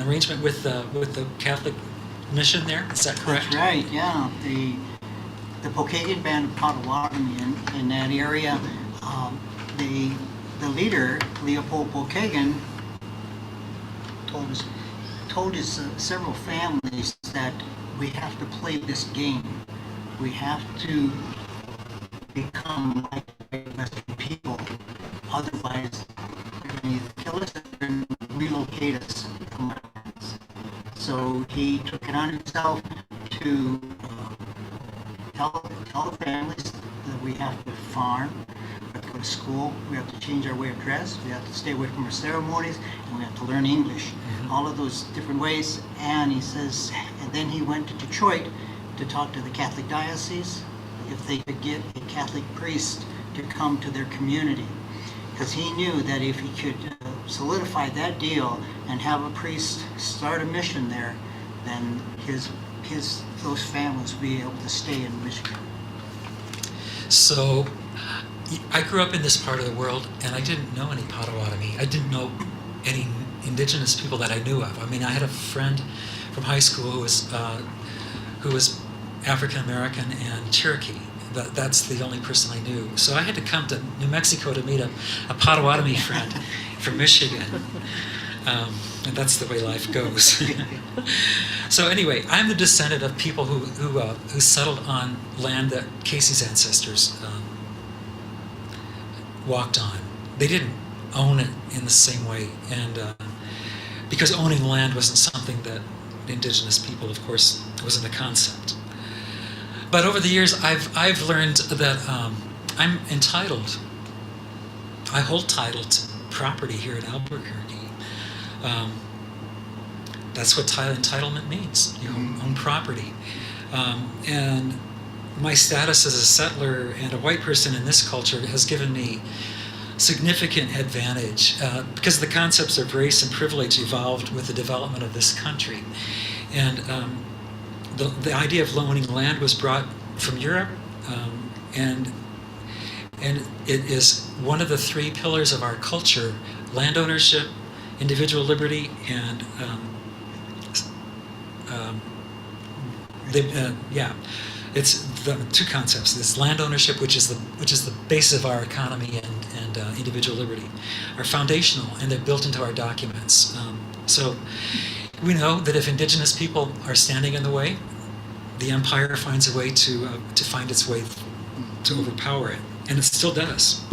arrangement with the Catholic mission there. Is that correct? That's right, yeah. The Pokagon band of Potawatomi in that area, the leader, Leopold Pokagon, told his several families that we have to play this game. We have to become like Western people. Otherwise, they're going to either kill us or they're going to relocate us from our lands. So he took it on himself to tell the families that we have to farm, we have to go to school, we have to change our way of dress, we have to stay away from our ceremonies, and we have to learn English. All of those different ways. And he says, and then he went to Detroit to talk to the Catholic diocese if they could get a Catholic priest to come to their community. Because he knew that if he could solidify that deal and have a priest start a mission there, then those families would be able to stay in Michigan. So I grew up in this part of the world, and I didn't know any Potawatomi. I didn't know any indigenous people that I knew of. I mean, I had a friend from high school who was African American and Cherokee. That's the only person I knew. So I had to come to New Mexico to meet a Potawatomi friend from Michigan. And that's the way life goes. So anyway, I'm the descendant of people who settled on land that Casey's ancestors walked on. They didn't own it in the same way, and because owning land wasn't something that indigenous people, of course, wasn't a concept. But over the years, I've learned that I'm entitled. I hold title to property here in Albuquerque. That's what entitlement means. You own property. And my status as a settler and a white person in this culture has given me significant advantage because the concepts of race and privilege evolved with the development of this country. And the idea of owning land was brought from Europe, and it is one of the three pillars of our culture: land ownership, individual liberty, and it's the two concepts. This land ownership, which is the base of our economy, and individual liberty, are foundational, and they're built into our documents. So we know that if indigenous people are standing in the way, the empire finds a way to find its way to overpower it, and it still does.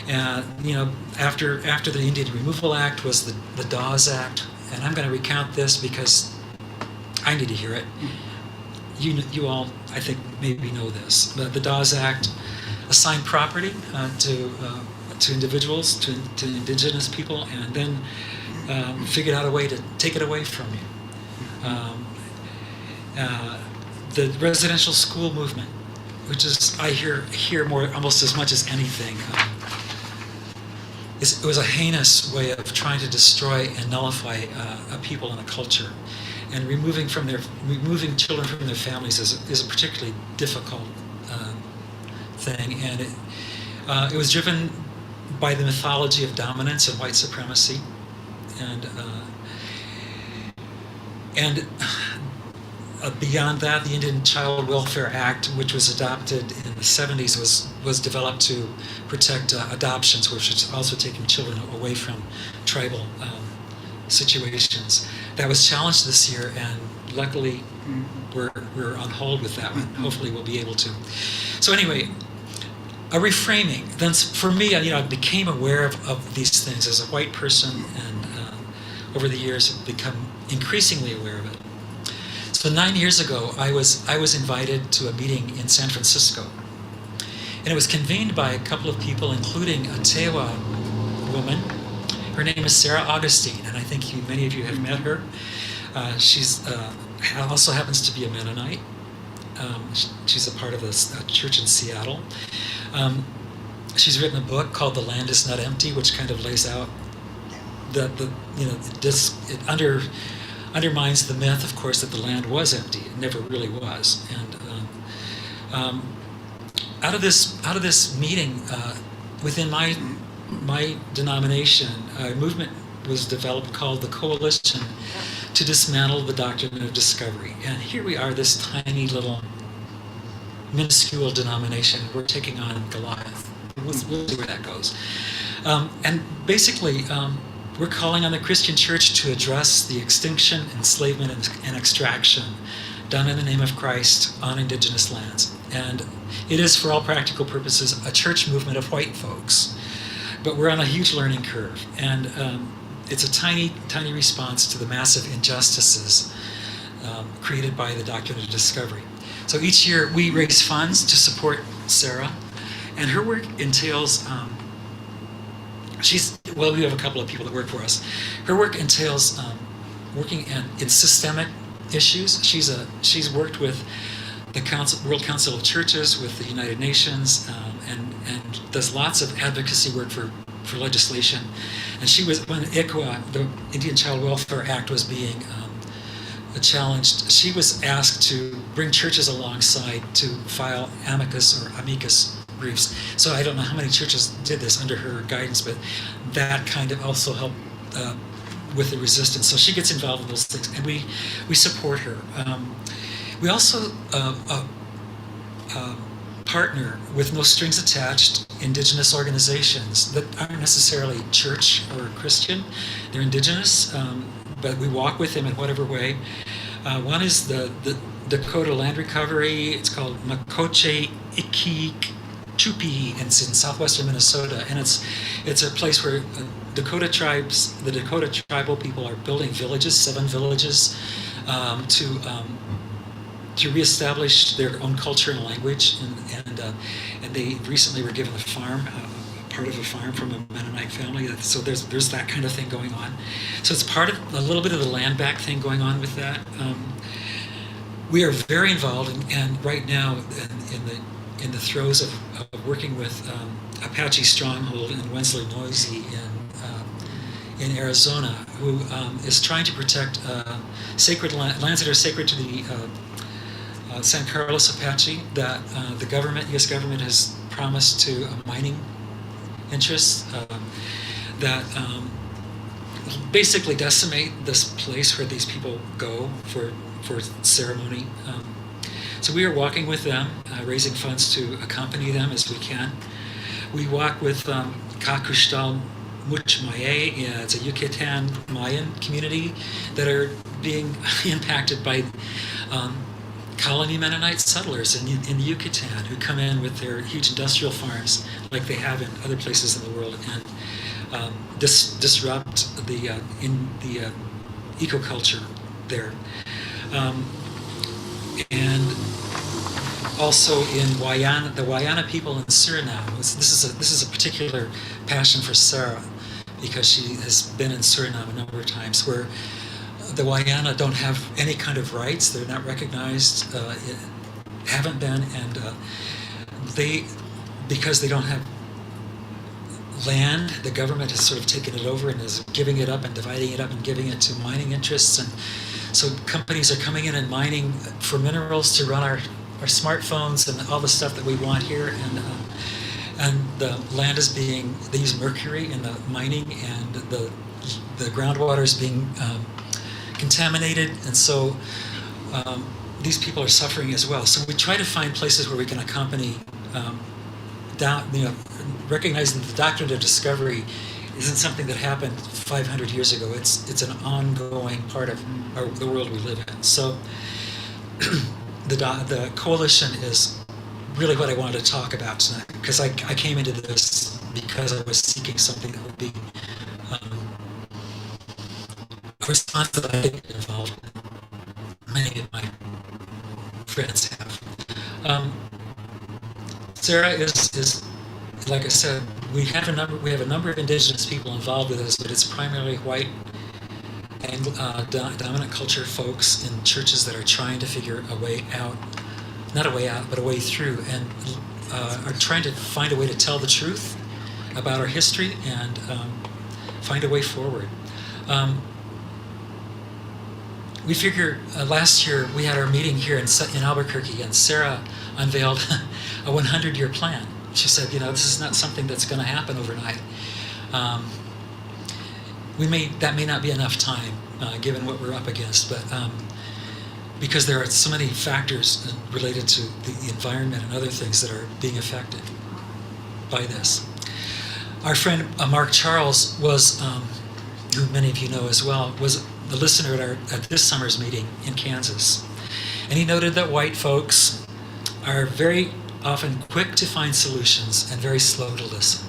After the Indian Removal Act was the Dawes Act, and I'm going to recount this because I need to hear it. You all, I think, maybe know this. But the Dawes Act assigned property to individuals, to indigenous people, and then figured out a way to take it away from you. The residential school movement, which is I hear more almost as much as anything. It was a heinous way of trying to destroy and nullify a people and a culture, and removing children from their families is a particularly difficult thing, and it was driven by the mythology of dominance and white supremacy, and beyond that, the Indian Child Welfare Act, which was adopted in the 70s, was developed to protect adoptions, which is also taking children away from tribal situations. That was challenged this year, and luckily we're on hold with that one. Hopefully we'll be able to. So anyway, a reframing. Then for me, I became aware of these things as a white person, and over the years have become increasingly aware of it. So 9 years ago, I was invited to a meeting in San Francisco, and it was convened by a couple of people, including a Tewa woman. Her name is Sarah Augustine, and I think many of you have met her. She's also happens to be a Mennonite. She's a part of this church in Seattle. She's written a book called "The Land Is Not Empty," which kind of lays out it undermines the myth, of course, that the land was empty. It never really was. And out of this meeting, within my denomination, a movement was developed called the Coalition to Dismantle the Doctrine of Discovery. And here we are, this tiny little minuscule denomination. We're taking on Goliath. We'll see where that goes. And basically, we're calling on the Christian church to address the extinction, enslavement, and extraction done in the name of Christ on indigenous lands. And it is, for all practical purposes, a church movement of white folks. But we're on a huge learning curve. And it's a tiny, tiny response to the massive injustices created by the doctrine of discovery. So each year we raise funds to support Sarah, and her work entails, we have a couple of people that work for us. Her work entails working in systemic issues. She's worked with the World Council of Churches, with the United Nations, and does lots of advocacy work for legislation. And she was, when ICWA, the Indian Child Welfare Act, was being challenged, she was asked to bring churches alongside to file amicus briefs. So I don't know how many churches did this under her guidance, but that kind of also helped with the resistance. So she gets involved in those things, and we support her. We also partner with no strings attached indigenous organizations that aren't necessarily church or Christian. They're indigenous, but we walk with them in whatever way. One is the Dakota Land Recovery. It's called Makoche Ikik Chupi, and it's in southwestern Minnesota, and it's a place where the Dakota tribal people are building villages, 7 villages, to reestablish their own culture and language, and they recently were given a farm, part of a farm from a Mennonite family. So there's that kind of thing going on. So it's part of a little bit of the land back thing going on with that. We are very involved, and right now in the throes of working with Apache Stronghold in Wensley Noisy in Arizona, who is trying to protect sacred lands that are sacred to the San Carlos Apache, that the U.S. government has promised to mining interests that basically decimate this place where these people go for ceremony. So we are walking with them, raising funds to accompany them as we can. We walk with Kakushtal Muchmaye. It's a Yucatan Mayan community that are being impacted by colony Mennonite settlers in the Yucatan, who come in with their huge industrial farms like they have in other places in the world, and disrupt the ecoculture there. And also in Wayana, the Wayana people in Suriname. This is a particular passion for Sarah, because she has been in Suriname a number of times, where the Wayana don't have any kind of rights. They're not recognized, haven't been, and because they don't have land, the government has sort of taken it over and is giving it up and dividing it up and giving it to mining interests. And so companies are coming in and mining for minerals to run our smartphones and all the stuff that we want here. And the land is being, they use mercury in the mining, and the groundwater is being contaminated, and so these people are suffering as well. So we try to find places where we can accompany, recognizing that the doctrine of discovery isn't something that happened 500 years ago. It's an ongoing part of the world we live in. So the coalition is really what I wanted to talk about tonight, because I came into this because I was seeking something that would be a response that I get involved in. Many of my friends have. Sarah is like I said, we have a number of indigenous people involved with us, but it's primarily white and dominant culture folks in churches that are trying to figure a way out not a way out, but a way through, and are trying to find a way to tell the truth about our history and find a way forward. We figure last year we had our meeting here in Albuquerque, and Sarah unveiled a 100-year plan. She said, this is not something that's going to happen overnight. That may not be enough time given what we're up against, but because there are so many factors related to the environment and other things that are being affected by this. Our friend Mark Charles was, who many of you know as well, was the listener at this summer's meeting in Kansas. And he noted that white folks are very often quick to find solutions and very slow to listen.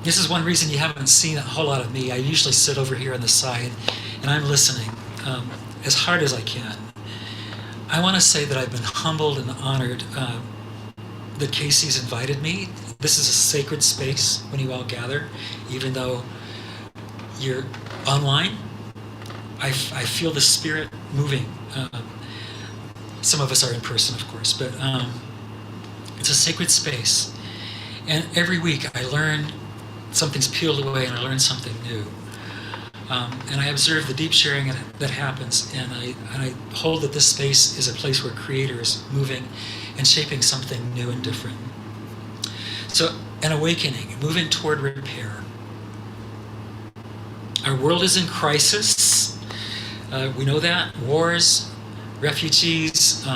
This is one reason you haven't seen a whole lot of me. I usually sit over here on the side and I'm listening as hard as I can. I want to say that I've been humbled and honored that Casey's invited me. This is a sacred space when you all gather, even though you're online. I feel the spirit moving. Some of us are in person, of course, but it's a sacred space. And every week I learn, something's peeled away and I learn something new. And I observe the deep sharing that happens, and I hold that this space is a place where Creator is moving and shaping something new and different. So, an awakening, moving toward repair. Our world is in crisis. We know that. Wars, refugees,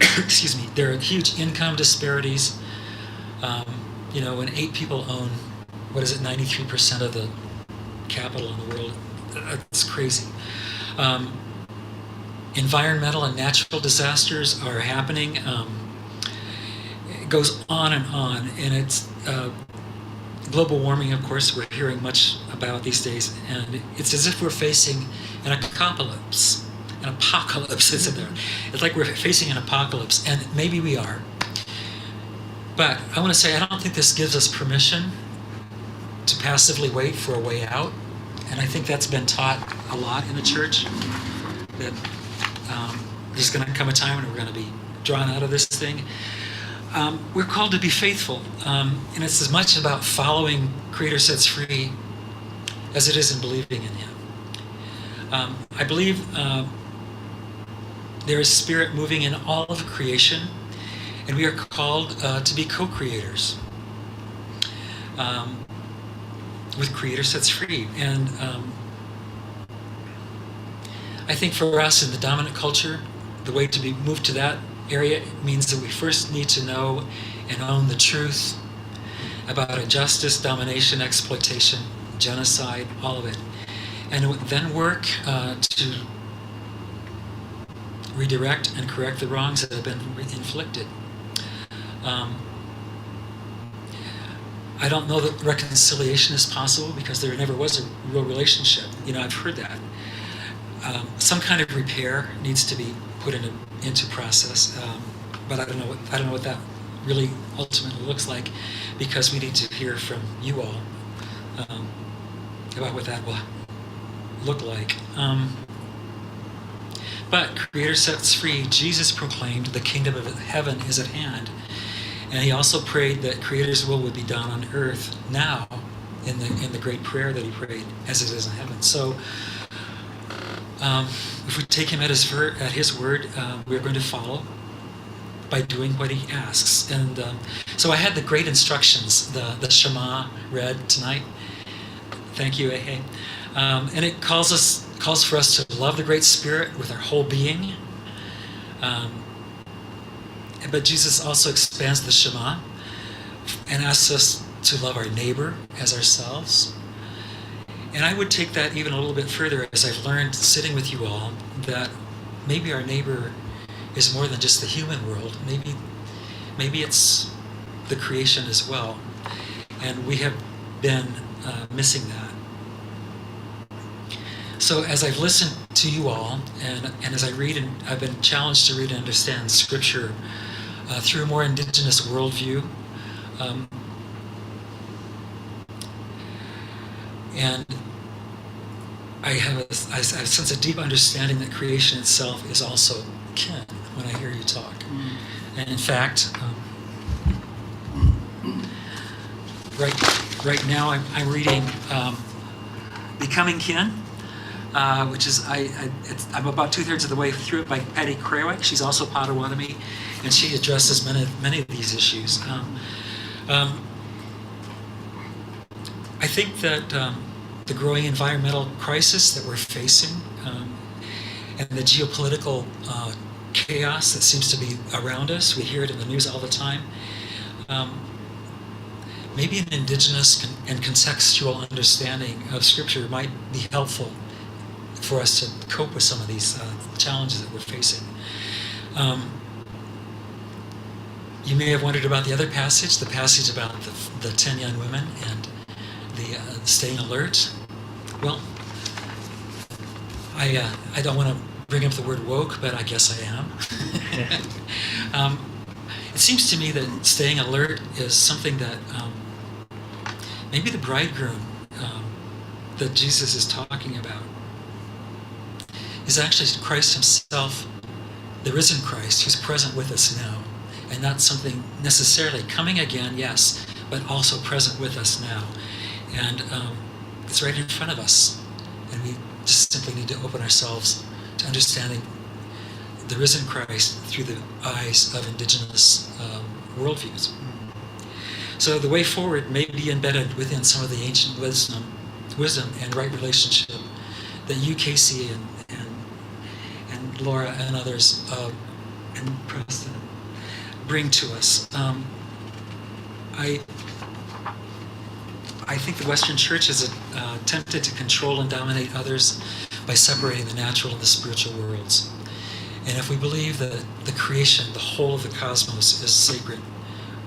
excuse me, there are huge income disparities. When 8 people own, 93% of the capital in the world, it's crazy. Environmental and natural disasters are happening. It goes on, and it's global warming, of course, we're hearing much about these days, and it's as if we're facing an apocalypse. An apocalypse is in there. It's like we're facing an apocalypse, and maybe we are. But I want to say, I don't think this gives us permission to passively wait for a way out. And I think that's been taught a lot in the church, that there's going to come a time when we're going to be drawn out of this thing. We're called to be faithful, and it's as much about following Creator Sets Free as it is in believing in Him. I believe there is spirit moving in all of creation, and we are called to be co-creators with Creator Sets Free. And I think for us in the dominant culture, the way to be moved to that area means that we first need to know and own the truth about injustice, domination, exploitation, genocide, all of it. And then work to redirect and correct the wrongs that have been inflicted. I don't know that reconciliation is possible because there never was a real relationship. I've heard that. Some kind of repair needs to be put into process, but I don't know what that really ultimately looks like, because we need to hear from you all about what that will look like. But Creator Sets Free, Jesus proclaimed the kingdom of heaven is at hand. And he also prayed that Creator's will would be done on earth now in the great prayer that he prayed, as it is in heaven. So if we take him at his word, we're going to follow by doing what he asks. And so I had the great instructions, the Shema read tonight. Thank you, Ehe. And it calls for us to love the Great Spirit with our whole being. But Jesus also expands the Shema and asks us to love our neighbor as ourselves. And I would take that even a little bit further, as I've learned sitting with you all, that maybe our neighbor is more than just the human world. Maybe it's the creation as well. And we have been missing that. So as I've listened to you all, and as I read, and I've been challenged to read and understand Scripture through a more indigenous worldview, and I have a sense of deep understanding that creation itself is also kin when I hear you talk. And in fact, right now I'm reading Becoming Kin, which is I'm about 2/3 of the way through it by Patty Krawick. She's also Potawatomi, and she addresses many of these issues. I think that the growing environmental crisis that we're facing and the geopolitical chaos that seems to be around us, we hear it in the news all the time, maybe an indigenous and contextual understanding of Scripture might be helpful for us to cope with some of these challenges that we're facing. You may have wondered about the other passage, the passage about the 10 young women and the staying alert. Well, I don't want to bring up the word woke, but I guess I am. It seems to me that staying alert is something that maybe the bridegroom that Jesus is talking about is actually Christ himself, the risen Christ, who's present with us now. And not something necessarily coming again, yes, but also present with us now. And it's right in front of us. And we just simply need to open ourselves to understanding the risen Christ through the eyes of indigenous worldviews. So the way forward may be embedded within some of the ancient wisdom and right relationship that you, Casey, and Laura and others, and Preston, bring to us. I think the Western Church has attempted to control and dominate others by separating the natural and the spiritual worlds. And if we believe that the creation, the whole of the cosmos, is sacred,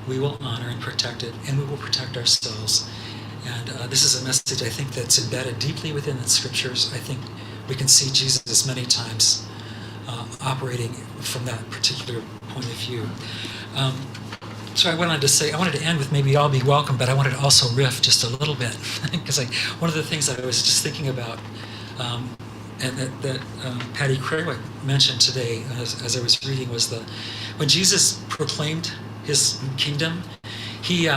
we will honor and protect it, and we will protect ourselves. And this is a message, I think, that's embedded deeply within the Scriptures. I think we can see Jesus many times operating from that particular point of view. So I wanted to end with maybe I'll be welcome, but I wanted to also riff just a little bit, because one of the things that I was just thinking about, and that Patty Krawick mentioned today as I was reading, was when Jesus proclaimed his kingdom, he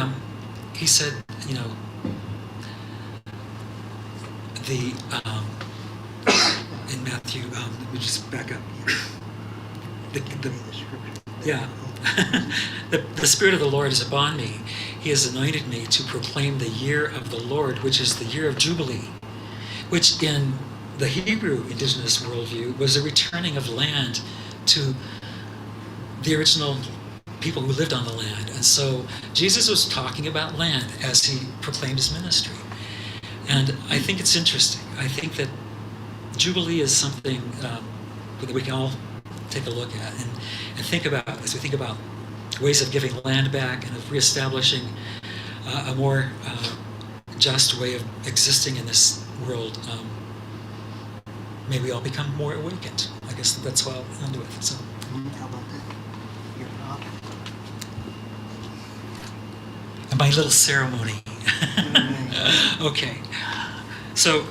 said, in Matthew, let me just back up. The Spirit of the Lord is upon me. He has anointed me to proclaim the year of the Lord, which is the year of Jubilee, which in the Hebrew indigenous worldview was a returning of land to the original people who lived on the land. And so Jesus was talking about land as he proclaimed his ministry. And I think it's interesting. I think that Jubilee is something that we can all take a look at and think about as we think about ways of giving land back and of reestablishing a more just way of existing in this world. May we all become more awakened. I guess that's what I'll end with. So. How about that? Your thought? And my little ceremony. Okay. So.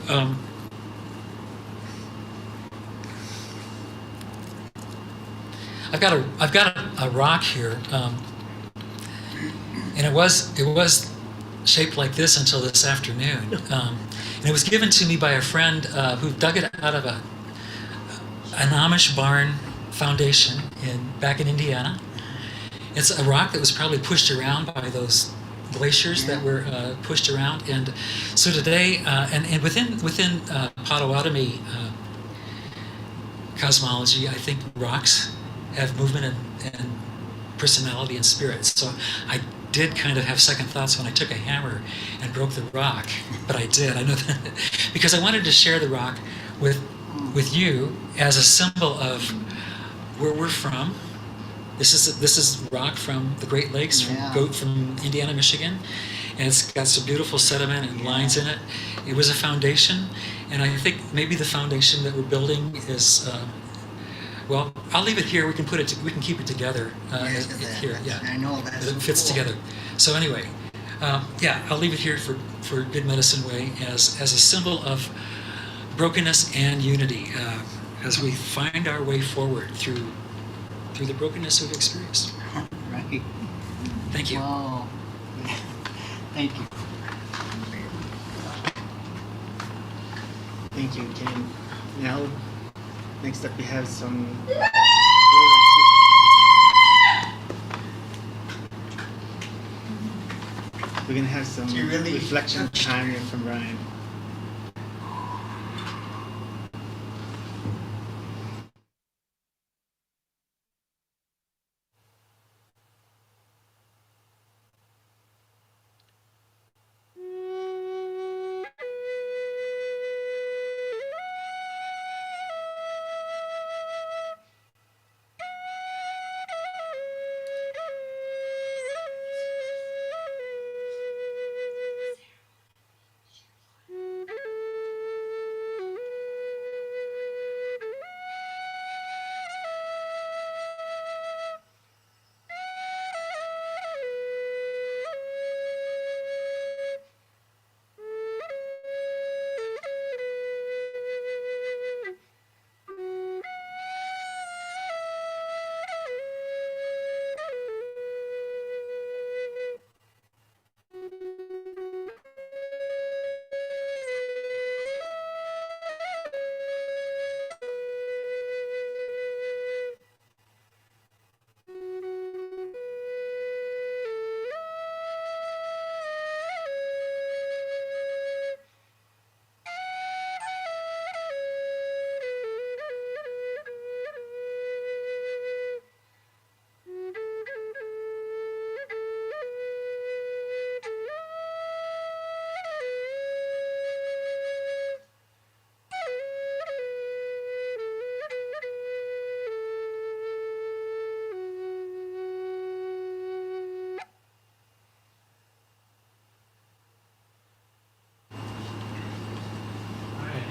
I've got a rock here, and it was shaped like this until this afternoon, and it was given to me by a friend who dug it out of an Amish barn foundation back in Indiana. It's a rock that was probably pushed around by those glaciers that were pushed around, and so today, and within Potawatomi cosmology, I think rocks have movement and personality and spirit. So I did kind of have second thoughts when I took a hammer and broke the rock, but I did. I know that because I wanted to share the rock with you as a symbol of where we're from. This is rock from the Great Lakes, from Indiana, Michigan, and it's got some beautiful sediment and lines in it. It was a foundation, and I think maybe the foundation that we're building is. Well, I'll leave it here. We can keep it together here. Yeah, I know that's it fits together. So anyway, I'll leave it here for Good Medicine Way as a symbol of brokenness and unity as we find our way forward through the brokenness we've experienced. Right. Thank you. Wow. Thank you. Thank you, Ken. Now, next up we have some. We're gonna have some Do you really- reflection time here from Ryan.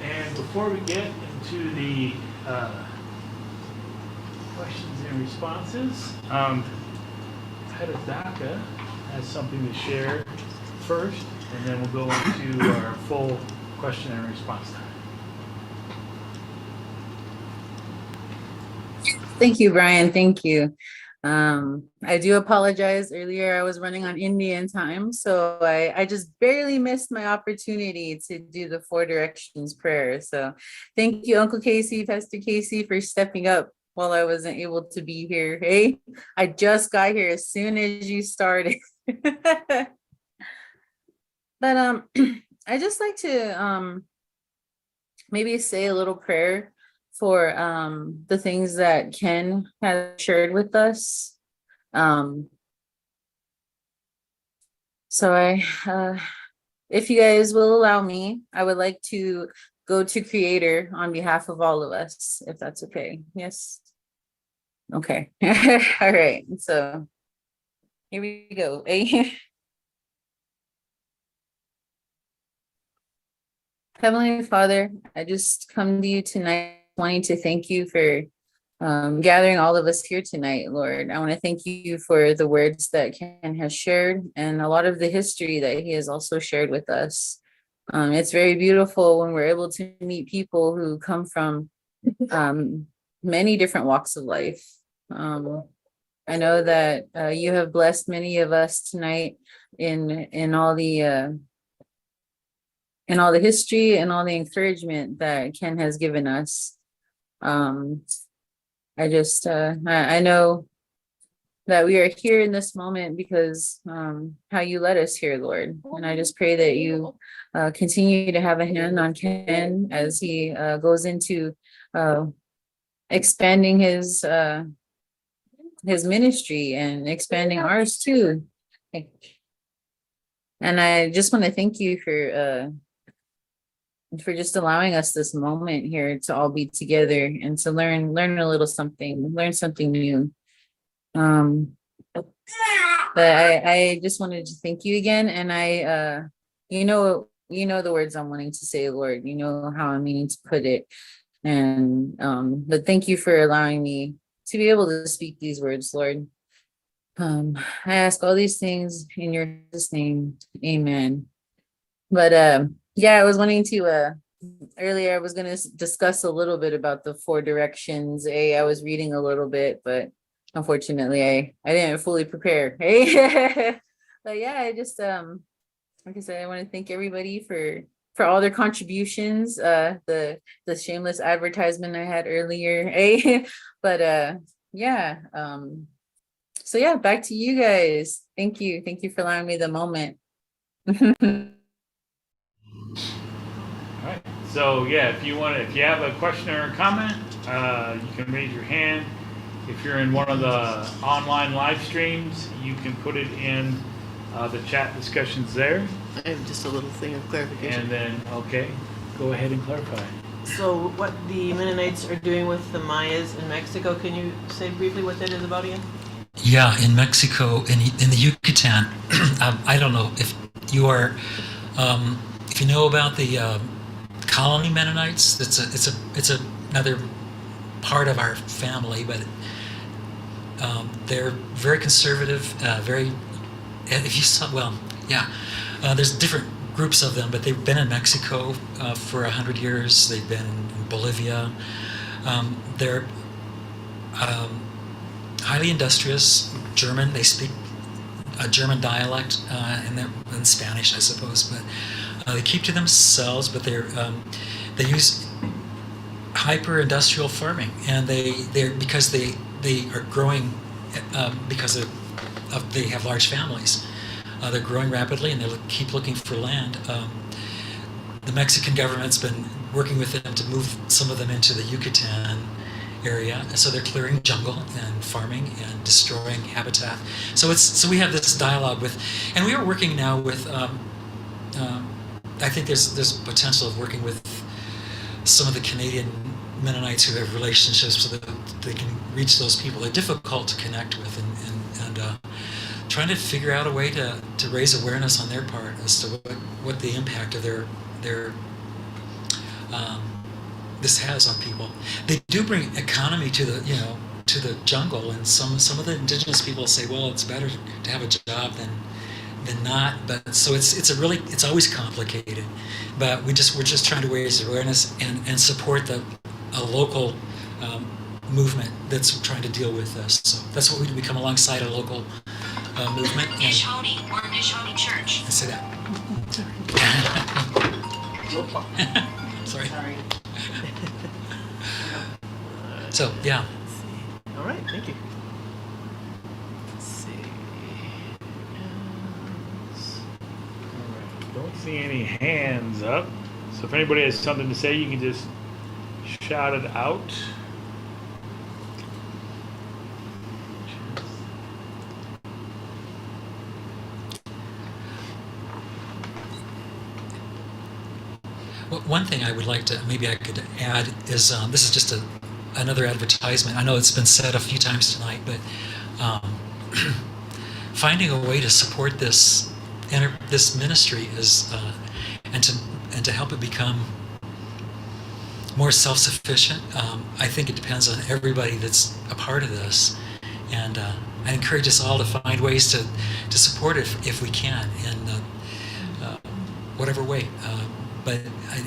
And before we get into the questions and responses, Petadaka has something to share first, and then we'll go into our full question and response time. Thank you, Brian. Thank you. I do apologize. Earlier I was running on Indian time, so I just barely missed my opportunity to do the 4 directions prayer. So thank you, Uncle Casey, Pastor Casey, for stepping up while I wasn't able to be here. Hey, I just got here as soon as you started. But I just like to maybe say a little prayer for the things that Ken has shared with us. So if you guys will allow me, I would like to go to Creator on behalf of all of us, if that's okay. Yes. Okay. All right. So here we go. Heavenly Father, I just come to you tonight wanting to thank you for gathering all of us here tonight, Lord. I want to thank you for the words that Ken has shared and a lot of the history that he has also shared with us. It's very beautiful when we're able to meet people who come from many different walks of life. I know that you have blessed many of us tonight in all the history and all the encouragement that Ken has given us. I just I know that we are here in this moment because how you led us here, Lord. And I just pray that you continue to have a hand on Ken as he goes into expanding his ministry and expanding ours too. And I just want to thank you for just allowing us this moment here to all be together and to learn a little something, learn something new. But I just wanted to thank you again. And I, you know the words I'm wanting to say, Lord, you know how I'm meaning to put it. And, but thank you for allowing me to be able to speak these words, Lord. I ask all these things in your name. Amen. But, yeah, I was wanting to earlier I was going to discuss a little bit about the four directions. I was reading a little bit, but unfortunately I didn't fully prepare. Hey, but yeah, I just like I said, I want to thank everybody for all their contributions. The shameless advertisement I had earlier. Hey, but yeah. So yeah, back to you guys. Thank you. Thank you for allowing me the moment. All right. So yeah, if you have a question or a comment, you can raise your hand. If you're in one of the online live streams, you can put it in the chat discussions there. I have just a little thing of clarification. And then, okay, go ahead and clarify. So what the Mennonites are doing with the Mayas in Mexico, can you say briefly what that is about again? Yeah, in Mexico, in the Yucatan, I don't know if you are, if you know about the colony Mennonites. It's another part of our family, but they're very conservative, very. If you saw, well, yeah, there's different groups of them, but they've been in Mexico for 100 years. They've been in Bolivia. They're highly industrious, German. They speak a German dialect and Spanish, I suppose, but they keep to themselves. But they use hyper industrial farming, and they're because they are growing because they have large families. They're growing rapidly, and they keep looking for land. The Mexican government's been working with them to move some of them into the Yucatan area, and so they're clearing jungle and farming and destroying habitat. So we have this dialogue with, and we are working now with. I think there's potential of working with some of the Canadian Mennonites who have relationships so that they can reach those people. They're difficult to connect with, and trying to figure out a way to raise awareness on their part as to what the impact of their this has on people. They do bring economy to the jungle, and some of the indigenous people say, well, it's better to have a job than not. But so it's always complicated. But we're just trying to raise awareness and support a local movement that's trying to deal with this. So that's what we do. We come alongside a local movement. Nishoni or Nishoni Church. I say that. Sorry. So yeah. All right, thank you. Let's see. Don't see any hands up. So if anybody has something to say, you can just shout it out. One thing I would like to, maybe I could add is, this is just another advertisement. I know it's been said a few times tonight, but finding a way to support this ministry is, and to help it become more self-sufficient. I think it depends on everybody that's a part of this, and I encourage us all to find ways to support it if we can in whatever way. But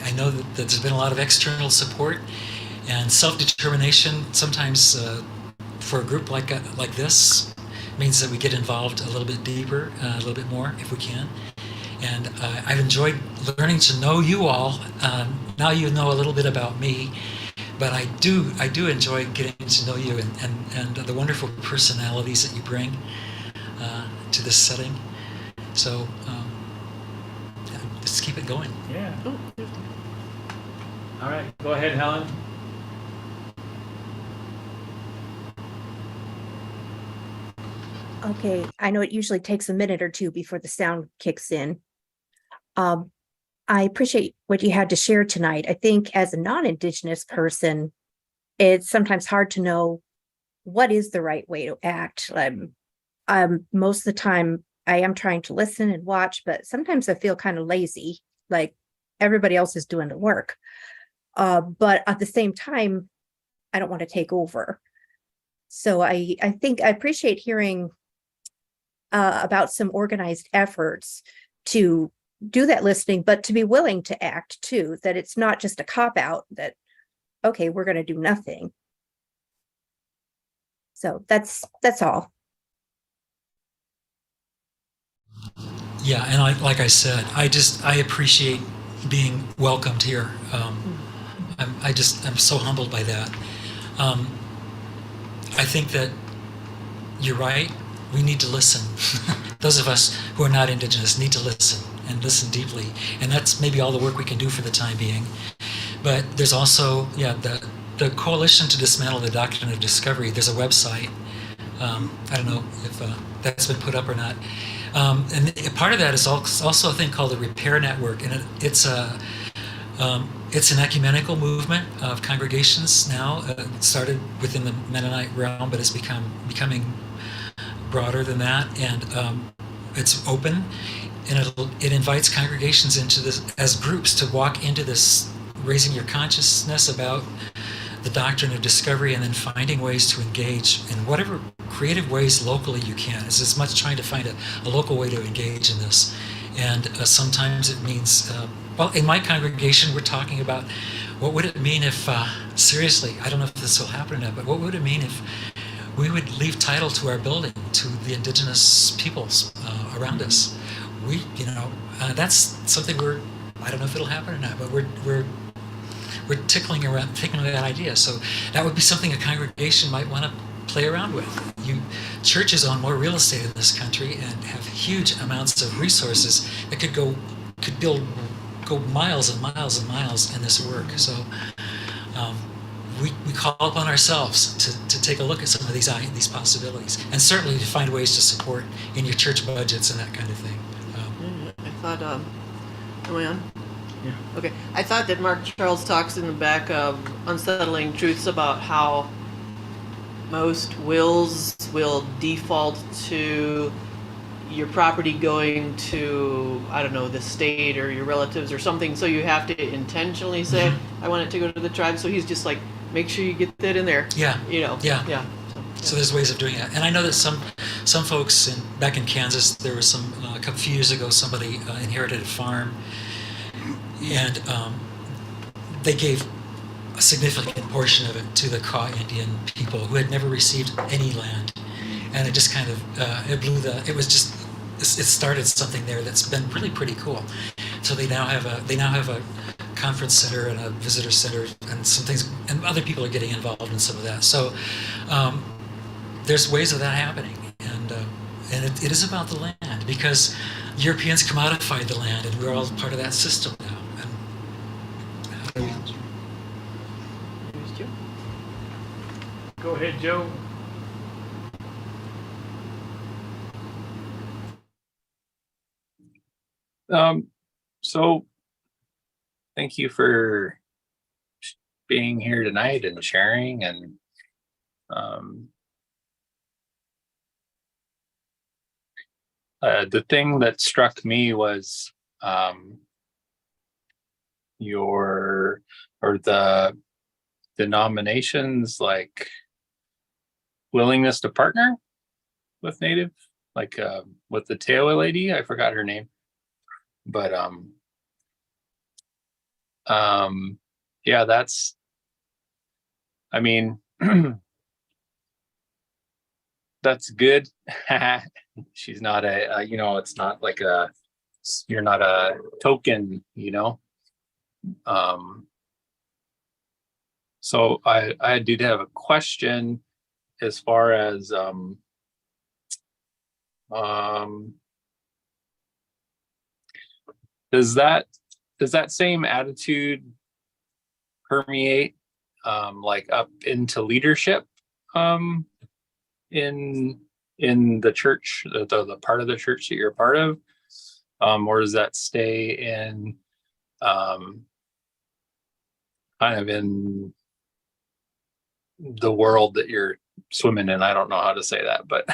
I know that there's been a lot of external support and self-determination. Sometimes for a group like this means that we get involved a little bit deeper, a little bit more if we can. And I've enjoyed learning to know you all. Now you know a little bit about me, but I do enjoy getting to know you and the wonderful personalities that you bring to this setting. So let's keep it going. Yeah. All right, go ahead, Helen. Okay, I know it usually takes a minute or two before the sound kicks in. I appreciate what you had to share tonight. I think as a non-Indigenous person, it's sometimes hard to know what is the right way to act. Most of the time, I am trying to listen and watch, but sometimes I feel kind of lazy, like everybody else is doing the work. But at the same time, I don't want to take over. So I think I appreciate hearing about some organized efforts to do that listening, but to be willing to act too, that it's not just a cop out that, okay, we're going to do nothing. So that's all. Yeah, and like I said, I appreciate being welcomed here. I'm so humbled by that. I think that you're right. We need to listen. Those of us who are not Indigenous need to listen and listen deeply. And that's maybe all the work we can do for the time being. But there's also, the Coalition to Dismantle the Doctrine of Discovery. There's a website. I don't know if that's been put up or not. And part of that is also a thing called the Repair Network. And it's an ecumenical movement of congregations now. It started within the Mennonite realm, but it's becoming broader than that. And it's open, and it invites congregations into this as groups to walk into this, raising your consciousness about the doctrine of discovery, and then finding ways to engage in whatever creative ways locally you can. It's as much trying to find a local way to engage in this. And sometimes it means, well, in my congregation, we're talking about what would it mean if, seriously, I don't know if this will happen or not, but what would it mean if we would leave title to our building to the Indigenous peoples around us? That's something I don't know if it'll happen or not, but we're tickling that idea. So that would be something a congregation might want to play around with. Churches own more real estate in this country and have huge amounts of resources that could go miles and miles and miles in this work. So we call upon ourselves to take a look at some of these possibilities, and certainly to find ways to support in your church budgets and that kind of thing. I thought, am I on? Yeah. Okay. I thought that Mark Charles talks in the back of Unsettling Truths about how most wills will default to your property going to, I don't know, the state or your relatives or something. So you have to intentionally say, I want it to go to the tribe. So he's just like, make sure you get that in there. Yeah. Yeah. So there's ways of doing that. And I know that some folks back in Kansas, there was a few years ago, somebody inherited a farm, and they gave a significant portion of it to the Kaw Indian people who had never received any land. And it just kind of, it started something there that's been really pretty cool. So they now have a conference center and a visitor center and some things, and other people are getting involved in some of that. So there's ways of that happening. And it is about the land, because Europeans commodified the land, and we're all part of that system now. Go ahead, Joe. So thank you for being here tonight and sharing. And the thing that struck me was the denominations, like willingness to partner with Native, like with the Taylor lady, I forgot her name, but yeah, that's, I mean, that's good. She's not it's not like you're not a token, so I did have a question as far as does that same attitude permeate like up into leadership in the church, the part of the church that you're a part of, or does that stay in kind of in the world that you're swimming in? I don't know how to say that, but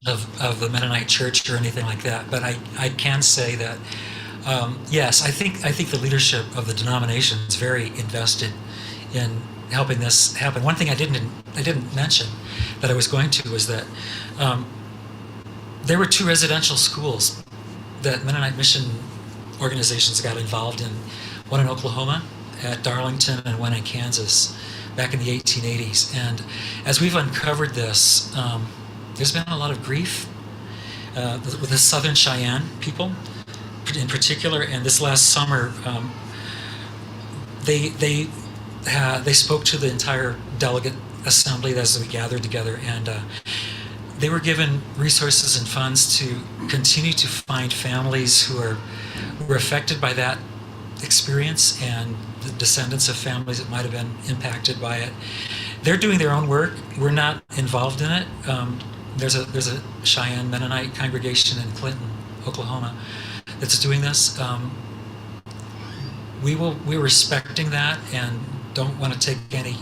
of the Mennonite church or anything like that. But I can say that yes, I think the leadership of the denomination is very invested in helping this happen. One thing I didn't mention that I was going to was that there were 2 residential schools that Mennonite mission organizations got involved in, one in Oklahoma at Darlington and one in Kansas back in the 1880s. And as we've uncovered this, there's been a lot of grief with the Southern Cheyenne people in particular. And this last summer, they spoke to the entire delegate assembly as we gathered together, and they were given resources and funds to continue to find families who were affected by that experience and the descendants of families that might have been impacted by it. They're doing their own work. We're not involved in it. There's a Cheyenne Mennonite congregation in Clinton, Oklahoma, that's doing this. We're respecting that and don't want to take any.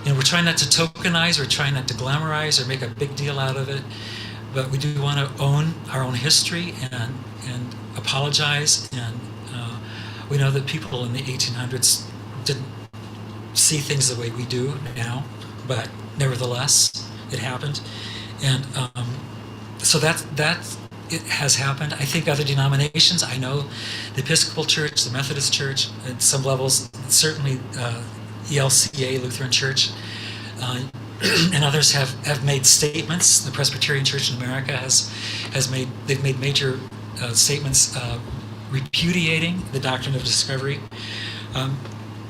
We're trying not to tokenize, we're trying not to glamorize or make a big deal out of it, but we do want to own our own history and apologize. And we know that people in the 1800s didn't see things the way we do now, but nevertheless, it happened. And so that it has happened. I think other denominations, I know the Episcopal Church, the Methodist Church, at some levels, certainly ELCA, Lutheran Church, and others have made statements. The Presbyterian Church in America they've made major statements repudiating the doctrine of discovery.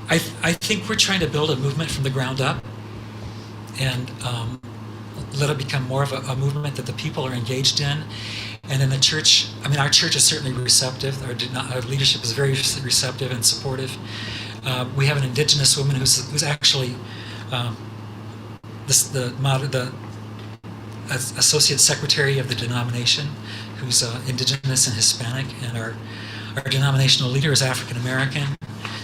I think we're trying to build a movement from the ground up and let it become more of a movement that the people are engaged in. And in the church, our church is certainly receptive. Our leadership is very receptive and supportive. We have an indigenous woman who's actually the associate secretary of the denomination, who's indigenous and Hispanic, and our denominational leader is African American.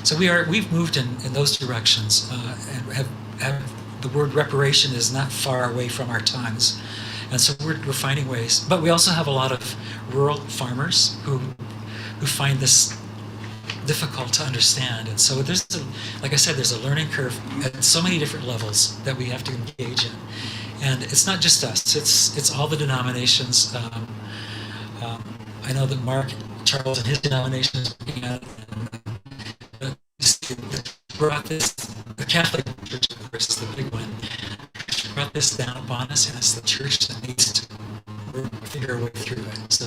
So we've moved in those directions, and have the word reparation is not far away from our times. And so we're finding ways. But we also have a lot of rural farmers who find this difficult to understand. And so like I said, there's a learning curve at so many different levels that we have to engage in. And it's not just us, it's all the denominations. I know that Mark Charles and his denomination is looking at it, and brought this, the Catholic Church, of course, is the big one, brought this down upon us, and it's the church that needs to figure a way through it. So.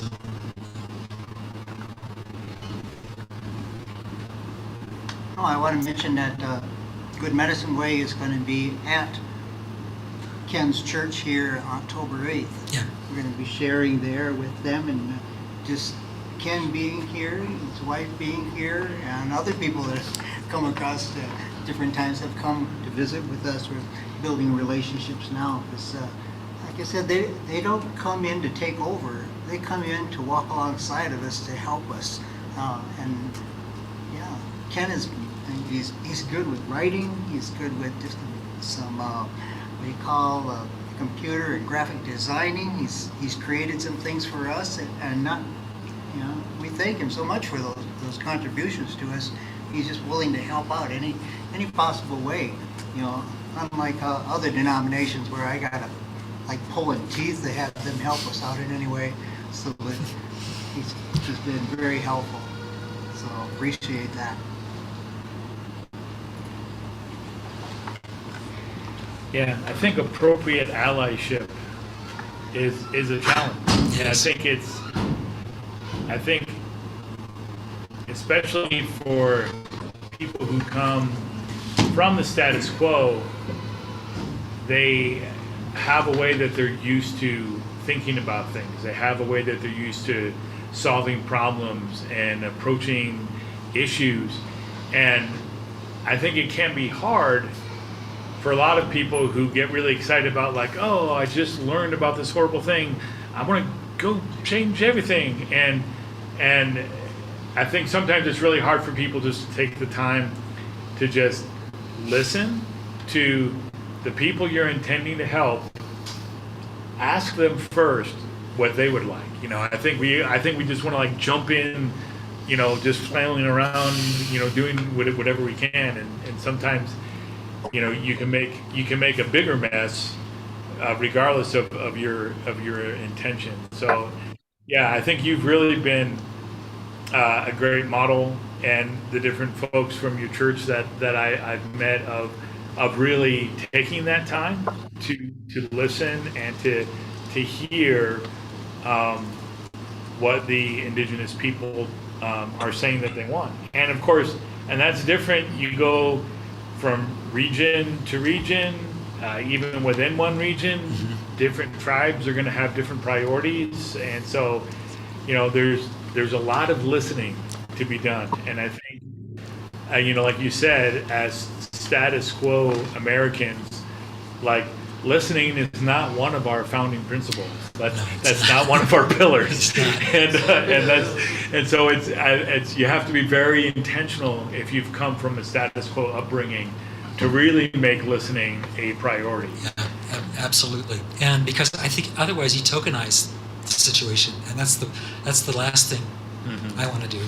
Oh, I want to mention that Good Medicine Way is going to be at Ken's church here October 8th. Yeah. We're going to be sharing there with them, and just Ken being here, his wife being here, and other people that have come across different times have come to visit with us. We're building relationships now because, like I said, they don't come in to take over. They come in to walk alongside of us to help us. And yeah, Ken he's good with writing. He's good with just some what do you call computer and graphic designing. He's created some things for us, and not, we thank him so much for those contributions to us. He's just willing to help out any possible way. Unlike other denominations where I gotta pulling teeth to have them help us out in any way. So that he's been very helpful. So appreciate that. Yeah, I think appropriate allyship is a challenge. Yes. I think especially for people who come from the status quo, they have a way that they're used to thinking about things. They have a way that they're used to solving problems and approaching issues. And I think it can be hard for a lot of people who get really excited about oh, I just learned about this horrible thing. I want to go change everything. And I think sometimes it's really hard for people just to take the time to just listen to the people you're intending to help. Ask them first what they would like. I think we just want to jump in, just flailing around, doing whatever we can, and sometimes, you can make a bigger mess regardless of your intention. So, yeah, I think you've really been a great model, and the different folks from your church that I've met of really taking that time to listen and to hear um, what the indigenous people are saying that they want. And of course, and that's different. You go from region to region, even within one region, different tribes are going to have different priorities, and so there's a lot of listening to be done. And I think like you said, as status quo Americans, like listening is not one of our founding principles. That's not one of our pillars, and so it's you have to be very intentional if you've come from a status quo upbringing to really make listening a priority. Yeah, absolutely. And because I think otherwise you tokenize the situation, and that's the last thing I want to do.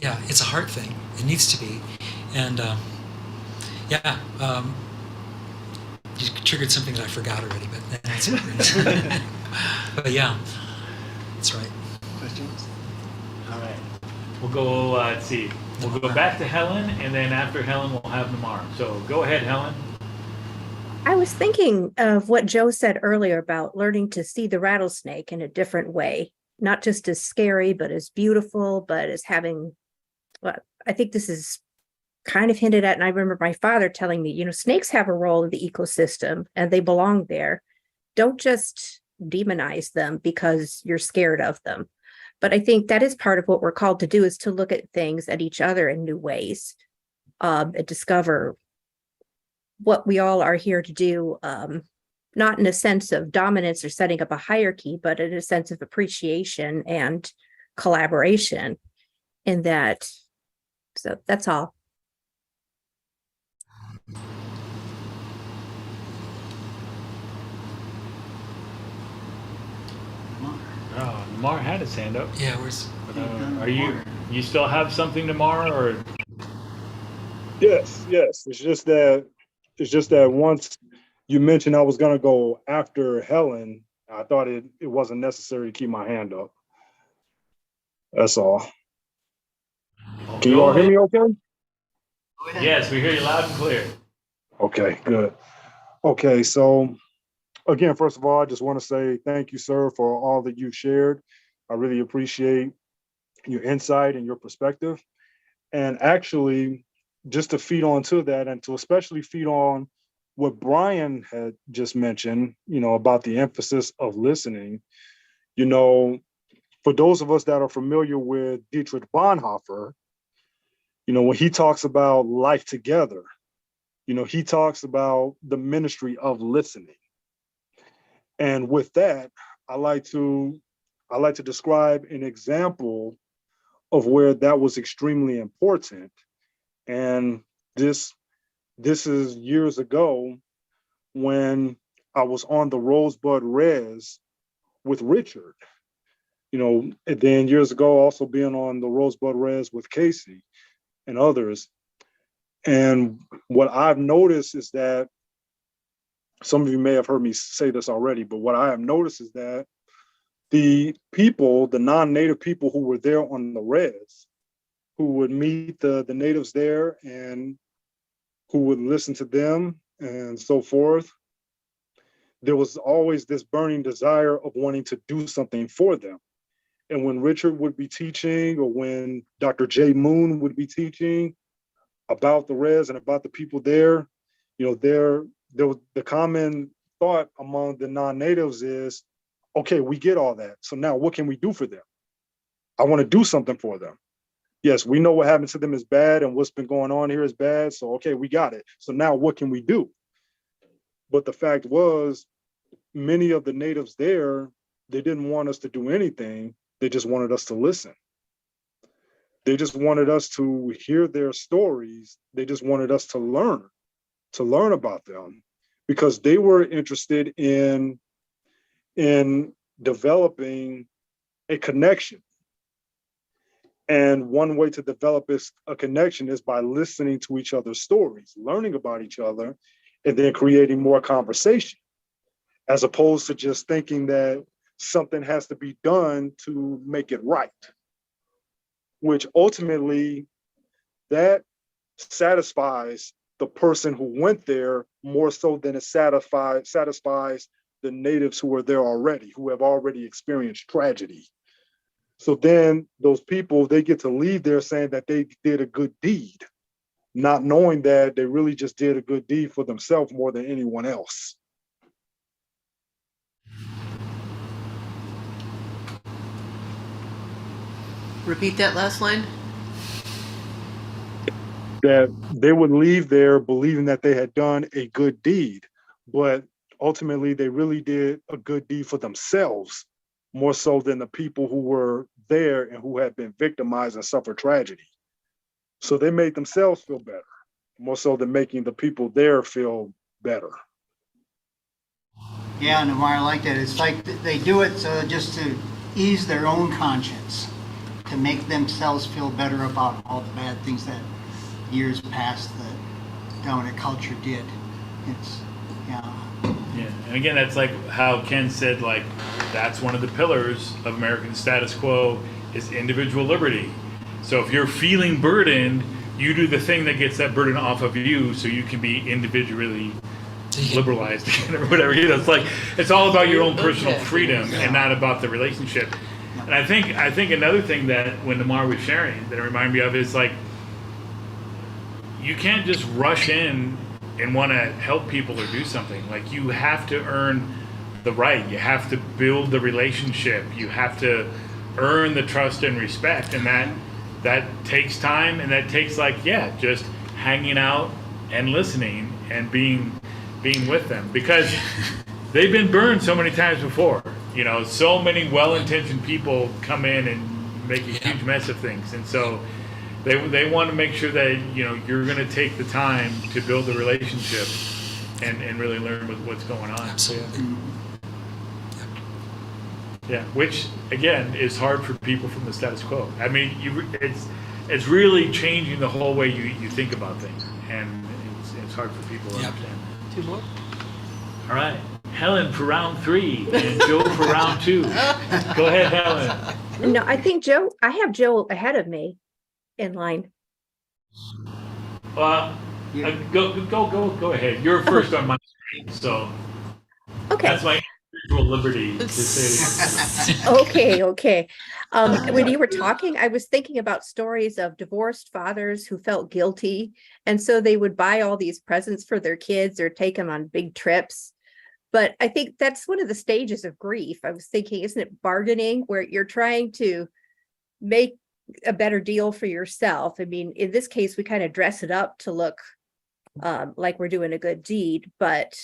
Yeah, it's a hard thing. It needs to be, and you triggered something that I forgot already, but that's it. But yeah, that's right. Questions? All right, we'll go. Let's see. We'll go back to Helen, and then after Helen, we'll have Namar. So go ahead, Helen. I was thinking of what Joe said earlier about learning to see the rattlesnake in a different way, not just as scary, but as beautiful, but as having, well, I think this is kind of hinted at. And I remember my father telling me, snakes have a role in the ecosystem and they belong there. Don't just demonize them because you're scared of them. But I think that is part of what we're called to do, is to look at things, at each other in new ways, and discover what we all are here to do, not in a sense of dominance or setting up a hierarchy, but in a sense of appreciation and collaboration in that. So that's all. Oh, Namar had his hand up. Yeah, where's Are you still have something, Namar, or? Yes. It's just that once you mentioned I was gonna go after Helen, I thought it wasn't necessary to keep my hand up. That's all. Can you all hear me okay? Yes, we hear you loud and clear. Okay, good. Okay, so again, first of all, I just want to say thank you, sir, for all that you shared. I really appreciate your insight and your perspective. And actually, just to feed on to that, and to especially feed on what Brian had just mentioned, about the emphasis of listening, for those of us that are familiar with Dietrich Bonhoeffer, when he talks about life together, he talks about the ministry of listening. And with that, I like to describe an example of where that was extremely important. And this is years ago when I was on the Rosebud Res with Richard, and then years ago also being on the Rosebud Res with Casey and others. And what I've noticed is that, some of you may have heard me say this already, but what I have noticed is that the non-native people who were there on the res, who would meet the natives there and who would listen to them and so forth, there was always this burning desire of wanting to do something for them. And when Richard would be teaching, or when Dr. J. Moon would be teaching about the res and about the people there, there was the common thought among the non-natives is, okay, we get all that. So now what can we do for them? I want to do something for them. Yes, we know what happened to them is bad and what's been going on here is bad. So, okay, we got it. So now what can we do? But the fact was, many of the natives there, they didn't want us to do anything. They just wanted us to listen. They just wanted us to hear their stories. They just wanted us to learn about them, because they were interested in developing a connection. And one way to develop a connection is by listening to each other's stories, learning about each other, and then creating more conversation, as opposed to just thinking that something has to be done to make it right, which ultimately that satisfies the person who went there more so than it satisfies the natives who are there already, who have already experienced tragedy. So then those people, they get to leave there saying that they did a good deed, not knowing that they really just did a good deed for themselves more than anyone else. Repeat that last line. That they would leave there believing that they had done a good deed, but ultimately they really did a good deed for themselves more so than the people who were there and who had been victimized and suffered tragedy. So they made themselves feel better, more so than making the people there feel better. Yeah, Namar, I like that. It's like they do it so just to ease their own conscience, to make themselves feel better about all the bad things that years past the dominant culture did. It's, yeah. Yeah, and again, that's like how Ken said, like, that's one of the pillars of American status quo is individual liberty. So if you're feeling burdened, you do the thing that gets that burden off of you so you can be individually liberalized again or whatever. You know, it's like, it's all about your own personal freedom and not about the relationship. And I think another thing that when Namar was sharing that it reminded me of is like, you can't just rush in and want to help people or do something. Like, you have to earn the right. You have to build the relationship. You have to earn the trust and respect. And that takes time, and that takes, like, yeah, just hanging out and listening and being with them, because they've been burned so many times before. You know, so many well-intentioned people come in and make a huge mess of things. And so they want to make sure that, you know, you're going to take the time to build the relationship and really learn what's going on. Absolutely. Yeah, which again is hard for people from the status quo. I mean, it's really changing the whole way you think about things, and it's hard for people to understand. 2 more. All right, Helen for round 3 and Joe for round 2. Go ahead, Helen. No, I think I have Joe ahead of me in line. Go ahead. You're first on my screen, so Okay. that's my individual liberty to say. Okay. When you were talking, I was thinking about stories of divorced fathers who felt guilty. And so they would buy all these presents for their kids or take them on big trips. But I think that's one of the stages of grief. I was thinking, isn't it bargaining, where you're trying to make a better deal for yourself? I mean, in this case, we kind of dress it up to look like we're doing a good deed, but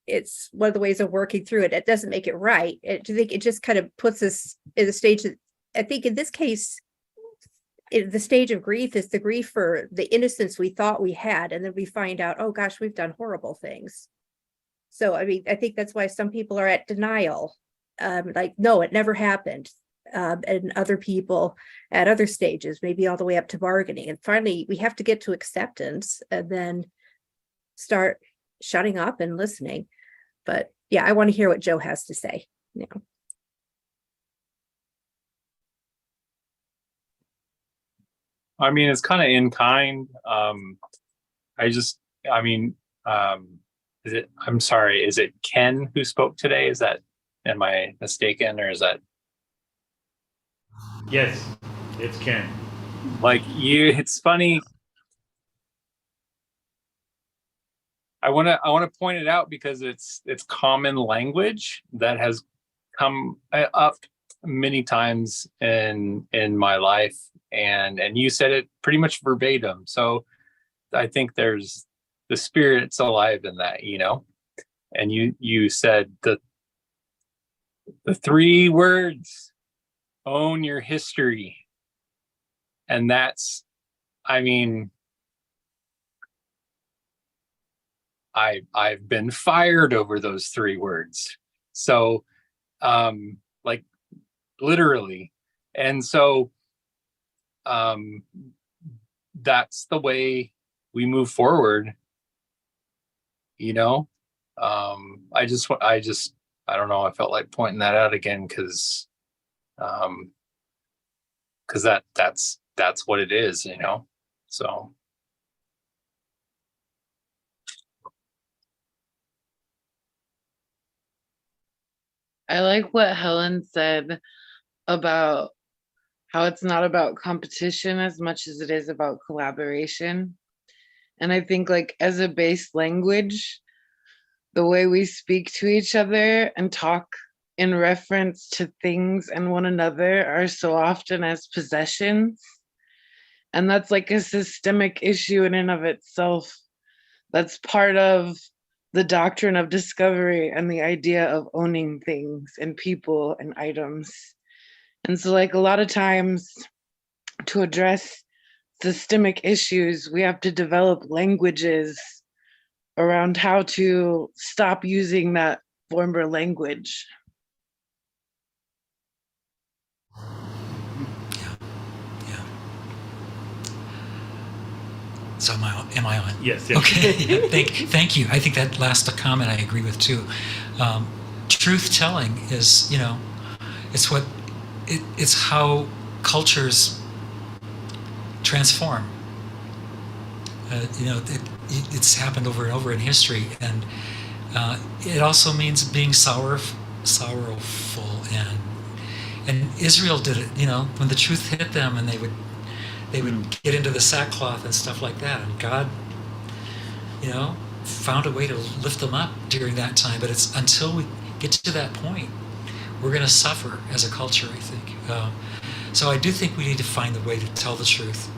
it's one of the ways of working through it. It doesn't make it right. I think it just kind of puts us in the stage that, I think in this case, the stage of grief is the grief for the innocence we thought we had, and then we find out, oh gosh, we've done horrible things. So, I mean, I think that's why some people are at denial, like, no, it never happened. And other people at other stages, maybe all the way up to bargaining. And finally, we have to get to acceptance and then start shutting up and listening. But yeah, I want to hear what Joe has to say. Yeah. I mean, it's kind of in kind. I'm sorry, is it Ken who spoke today? Am I mistaken, or is that? Yes, it's Ken. Like it's funny. I want to point it out because it's common language that has come up many times in my life, and you said it pretty much verbatim. So I think there's the spirit's alive in that, you know. And you said the 3 words: own your history. And that's, I mean, I've been fired over those 3 words. So, like, literally. And so, that's the way we move forward you know. I don't know, I felt like pointing that out again because that's what it is, you know. So I like what Helen said about how it's not about competition as much as it is about collaboration. And I think, like, as a base language, the way we speak to each other and talk in reference to things and one another are so often as possessions. And that's like a systemic issue in and of itself. That's part of the doctrine of discovery and the idea of owning things and people and items. And so, like, a lot of times to address systemic issues, we have to develop languages around how to stop using that former language. Yeah. So am I on? Yes. Yes. Okay. Yeah, thank you. I think that last comment I agree with too. Truth telling is, it's how cultures transform. It's happened over and over in history, and it also means being sorrowful, and Israel did it. When the truth hit them, and they would get into the sackcloth and stuff like that, and God, found a way to lift them up during that time. But it's until we get to that point, we're going to suffer as a culture, I think. So I do think we need to find a way to tell the truth,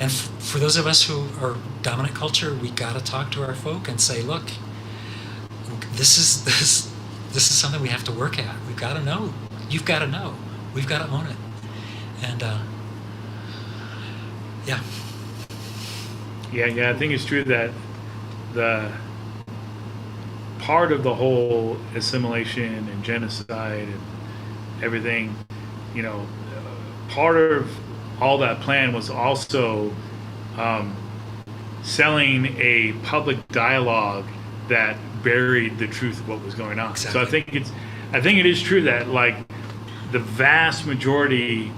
and for those of us who are dominant culture, we got to talk to our folk and say, look, this is something we have to work at. We've got to know. You've got to know. We've got to own it. And yeah. Yeah, I think it's true that the part of the whole assimilation and genocide and everything, part of all that plan was also selling a public dialogue that buried the truth of what was going on. Exactly. So I think it is true that, like, the vast majority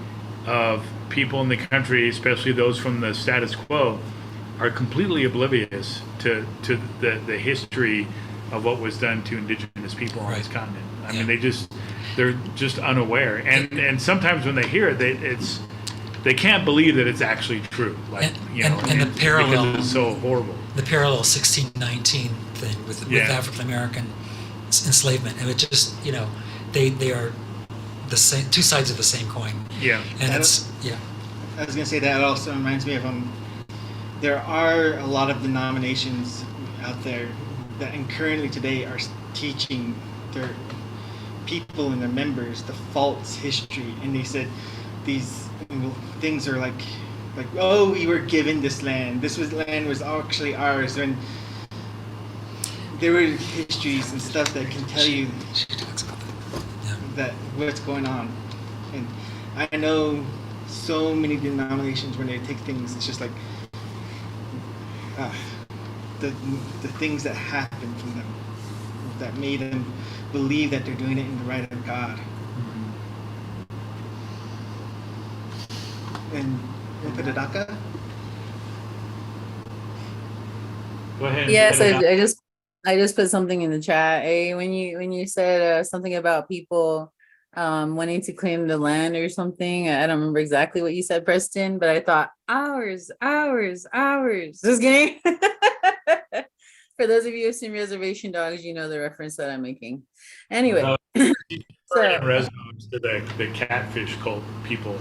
of people in the country, especially those from the status quo, are completely oblivious to the history of what was done to indigenous people on this continent. I mean, they're just unaware, and sometimes when they hear it, they can't believe that it's actually true. Like, and the parallel, because it's so horrible. The parallel 1619 thing with African American enslavement, and it just, they are the same, two sides of the same coin. Yeah, and I was gonna say that also reminds me of there are a lot of denominations out there that currently today are teaching their people and their members the false history, and they said these things are like, oh, we were given this land. Land was actually ours, and there were histories and stuff that can tell you that what's going on. And I know so many denominations when they take things, it's just like the things that happened from them that made them believe that they're doing it in the right of God. And Upadadaka? Go ahead. Yes, I just put something in the chat. Hey, when you said something about people wanting to claim the land or something, I don't remember exactly what you said, Preston, but I thought ours. Just kidding. For those of you who've seen Reservation Dogs, you know the reference that I'm making. Anyway. So, in resonance to the catfish cult people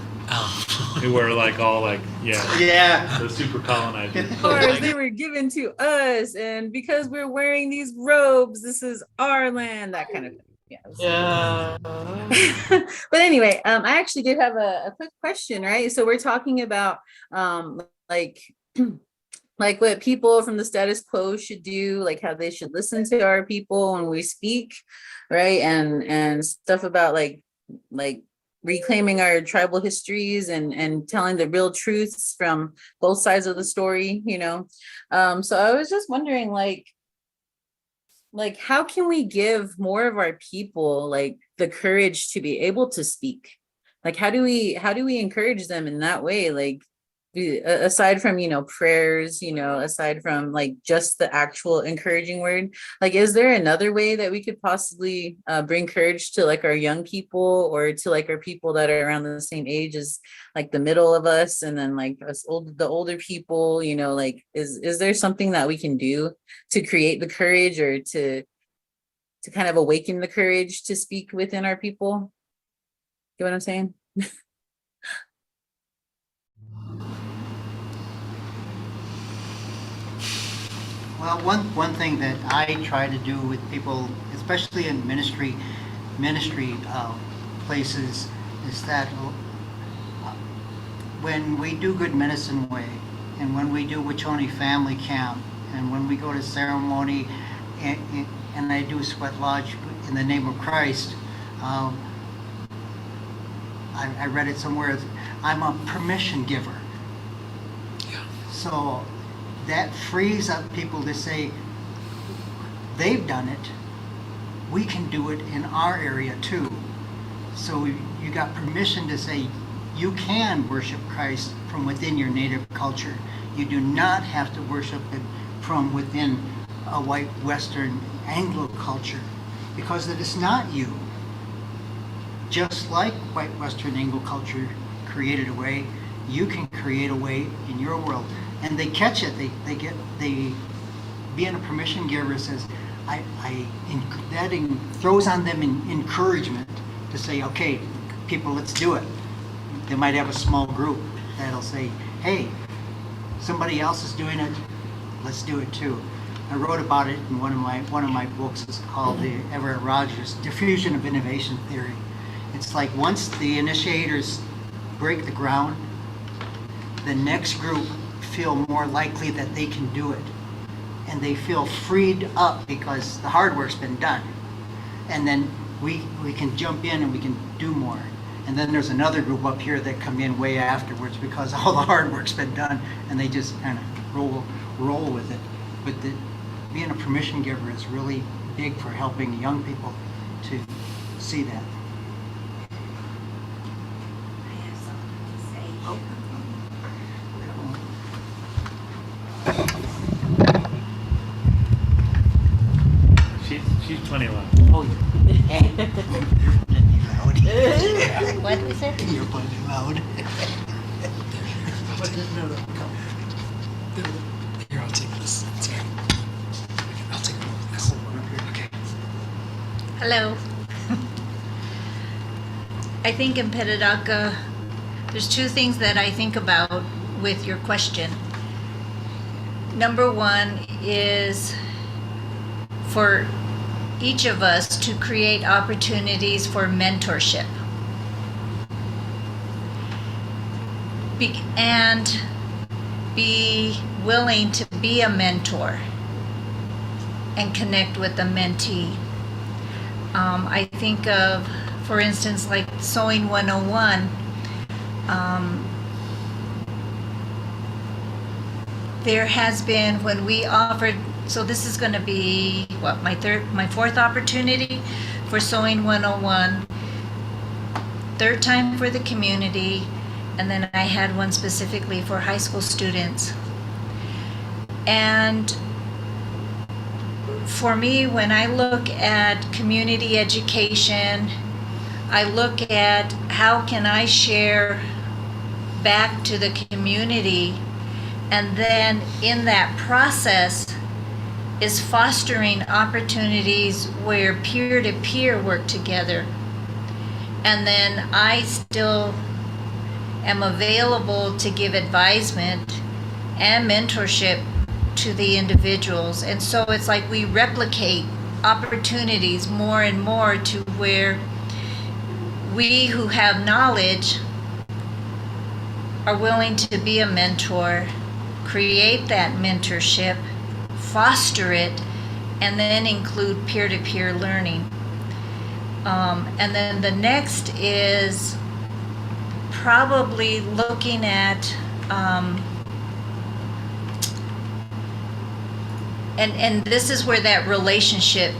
who were like the super colonizers. Of course, they were given to us, and because we're wearing these robes, this is our land, that kind of thing. Yeah. But anyway, I actually did have a quick question, right? So we're talking about like what people from the status quo should do, like how they should listen to our people when we speak, right? And stuff about like reclaiming our tribal histories and telling the real truths from both sides of the story, you know. So I was just wondering, like how can we give more of our people like the courage to be able to speak? Like how do we encourage them in that way? Like aside from, you know, prayers, you know, aside from like just the actual encouraging word, like is there another way that we could possibly bring courage to like our young people, or to like our people that are around the same age as like the middle of us, and then like the older people, you know, like is there something that we can do to create the courage, or to kind of awaken the courage to speak within our people? You know what I'm saying? Well, one thing that I try to do with people, especially in ministry places, is that when we do Good Medicine Way, and when we do Wachoni Family Camp, and when we go to ceremony, and I do Sweat Lodge in the name of Christ, I read it somewhere. I'm a permission giver. So that frees up people to say, they've done it, we can do it in our area too. So you got permission to say you can worship Christ from within your native culture. You do not have to worship it from within a white Western Anglo culture, because it is not you. Just like white Western Anglo culture created a way, you can create a way in your world. And they catch it. They being a permission giver says, that throws on them encouragement to say, okay, people, let's do it. They might have a small group that'll say, hey, somebody else is doing it, let's do it too. I wrote about it in one of my books. It's called the Everett Rogers Diffusion of Innovation Theory. It's like once the initiators break the ground, the next group feel more likely that they can do it, and they feel freed up because the hard work's been done, and then we can jump in and we can do more. And then there's another group up here that come in way afterwards because all the hard work's been done, and they just kind of roll with it. But being a permission giver is really big for helping young people to see that. I have something to say. She's 21. Oh, yeah. You're plenty loud. What was it? You're plenty loud. Here, I'll take this. Sorry. I'll take this. Okay. Hello. I think in Petitaka, there's two things that I think about with your question. Number one is for each of us to create opportunities for mentorship. And be willing to be a mentor and connect with the mentee. I think of, for instance, like Sewing 101. There has been, when we offered, so this is going to be what, my fourth opportunity for Sewing 101, third time for the community, and then I had one specifically for high school students. And for me, when I look at community education, I look at how can I share back to the community, and then in that process is fostering opportunities where peer-to-peer work together. And then I still am available to give advisement and mentorship to the individuals. And so it's like we replicate opportunities more and more to where we who have knowledge are willing to be a mentor, create that mentorship, foster it, and then include peer-to-peer learning. And then the next is probably looking at, and this is where that relationship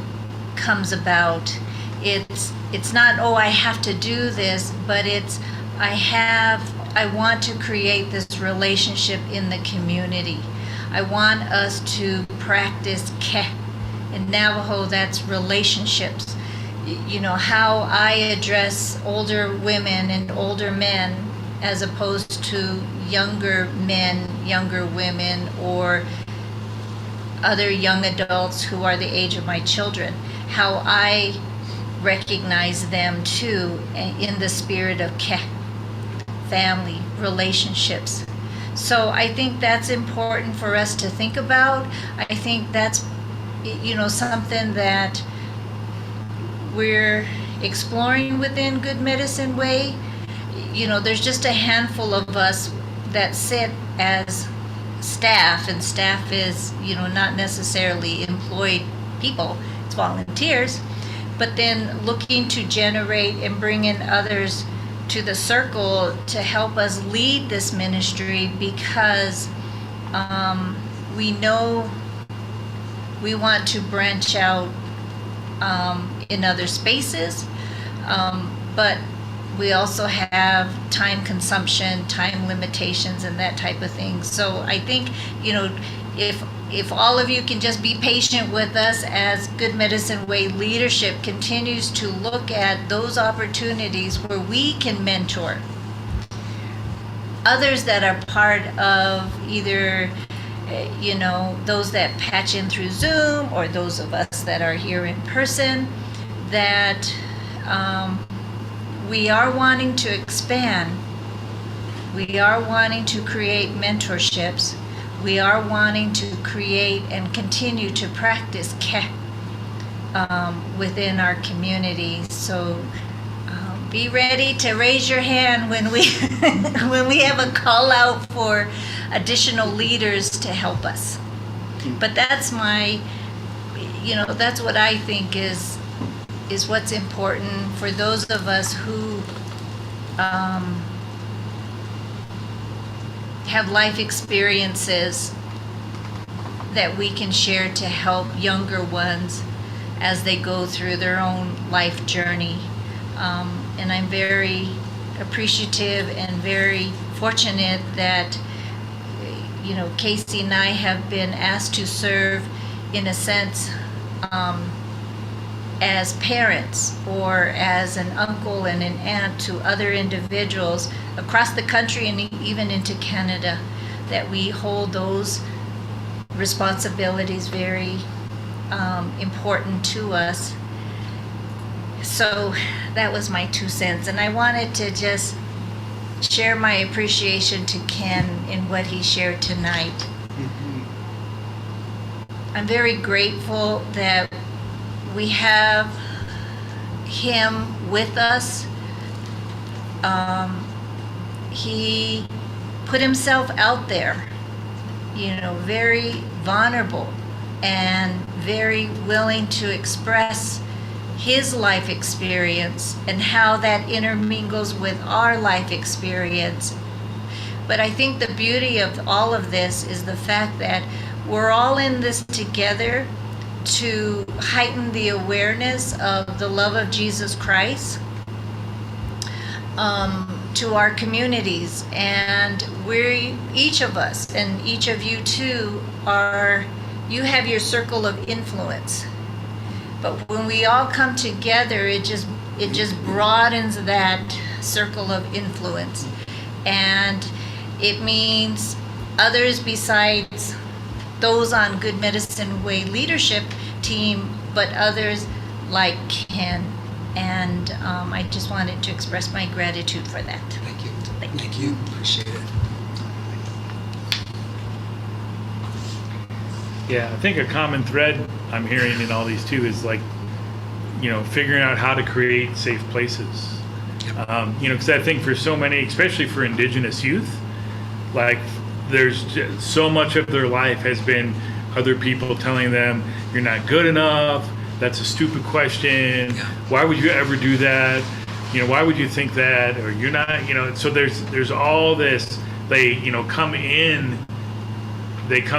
comes about. It's not, oh, I have to do this, but it's, I want to create this relationship in the community. I want us to practice ke. In Navajo, that's relationships. You know, how I address older women and older men as opposed to younger men, younger women, or other young adults who are the age of my children. How I recognize them too in the spirit of ke, family, relationships. So I think that's important for us to think about. I think that's, you know, something that we're exploring within Good Medicine Way. You know, there's just a handful of us that sit as staff, and staff is, you know, not necessarily employed people, it's volunteers, but then looking to generate and bring in others to the circle to help us lead this ministry, because we know we want to branch out in other spaces, but we also have time consumption, time limitations, and that type of thing. So I think, you know, if all of you can just be patient with us as Good Medicine Way leadership continues to look at those opportunities where we can mentor others that are part of either, you know, those that patch in through Zoom, or those of us that are here in person, that we are wanting to expand. We are wanting to create mentorships. We are wanting to create and continue to practice ke within our community. So be ready to raise your hand when we when we have a call out for additional leaders to help us. But that's my, you know, that's what I think is what's important for those of us who have life experiences that we can share to help younger ones as they go through their own life journey. And I'm very appreciative and very fortunate that, you know, Casey and I have been asked to serve, in a sense, as parents or as an uncle and an aunt to other individuals across the country and even into Canada, that we hold those responsibilities very important to us. So that was my 2 cents, and I wanted to just share my appreciation to Ken in what he shared tonight. I'm very grateful that we have him with us. He put himself out there, you know, very vulnerable and very willing to express his life experience and how that intermingles with our life experience. But I think the beauty of all of this is the fact that we're all in this together to heighten the awareness of the love of Jesus Christ to our communities. And we're, each of us, and each of you too, you have your circle of influence. But when we all come together, it just broadens that circle of influence. And it means others besides those on Good Medicine Way leadership team, but others like Ken. And I just wanted to express my gratitude for that. Thank you. Thank you. Appreciate it. Yeah, I think a common thread I'm hearing in all these too is, like, you know, figuring out how to create safe places. You know, because I think for so many, especially for Indigenous youth, like, there's just so much of their life has been other people telling them, you're not good enough, that's a stupid question, why would you ever do that? why would you think that? Or you're not, so there's all this, they, come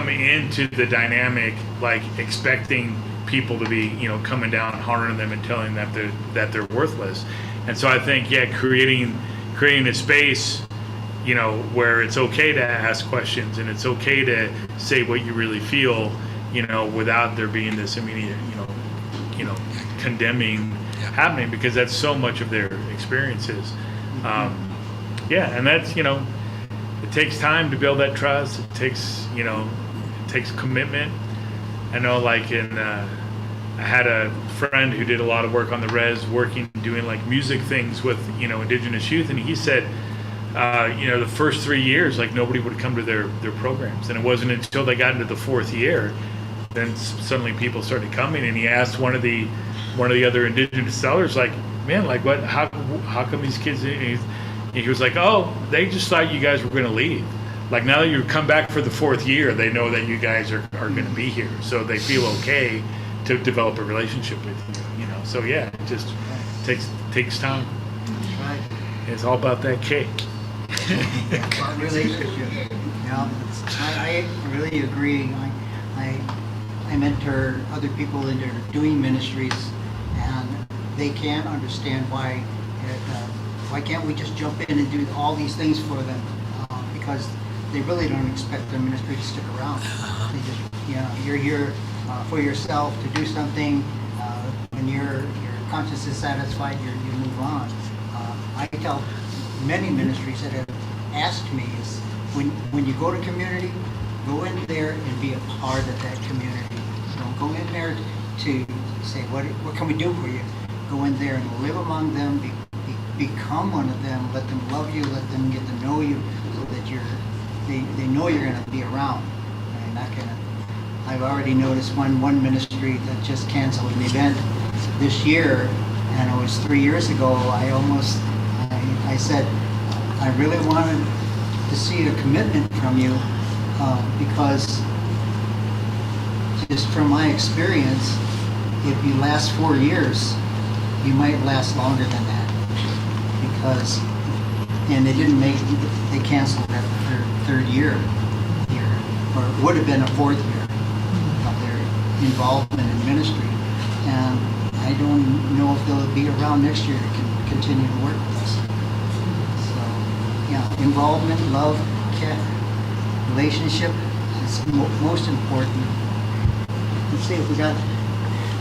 into the dynamic like expecting people to be, coming down hard on them and telling them that they're worthless. And so I think, creating a space, where it's okay to ask questions and it's okay to say what you really feel, without there being this immediate, condemning happening, because that's so much of their experiences. And that's, it takes time to build that trust. It takes, commitment. I know, like I had a friend who did a lot of work on the res, doing like music things with, indigenous youth. And he said, the first 3 years, like nobody would come to their programs. And it wasn't until they got into the fourth year, then suddenly people started coming. And he asked one of the other indigenous sellers, like, man, like what, how come these kids, he was like, oh, they just thought you guys were going to leave. Like now that you come back for the fourth year, they know that you guys are going to be here. So they feel okay to develop a relationship with you, So yeah, it just takes time. That's right. It's all about that cake. About relationship. I really agree. I mentor other people into doing ministries, and they can't understand why can't we just jump in and do all these things for them, because they really don't expect their ministry to stick around. They just, you're here for yourself to do something. When your conscience is satisfied, you move on. I tell many ministries that have asked me is when you go to community, go in there and be a part of that community. Don't go in there to say what can we do for you. Go in there and live among them, become one of them, let them love you, let them get to know you, so that they know you're going to be around. They're not going to. I've already noticed one ministry that just canceled an event this year, and it was 3 years ago. I said, I really wanted to see a commitment from you, because just from my experience, if you last 4 years, you might last longer than that. And they canceled that third year, or it would have been a fourth year of their involvement in ministry. And I don't know if they'll be around next year to continue to work with us. So, involvement, love, relationship is most important. Let's see if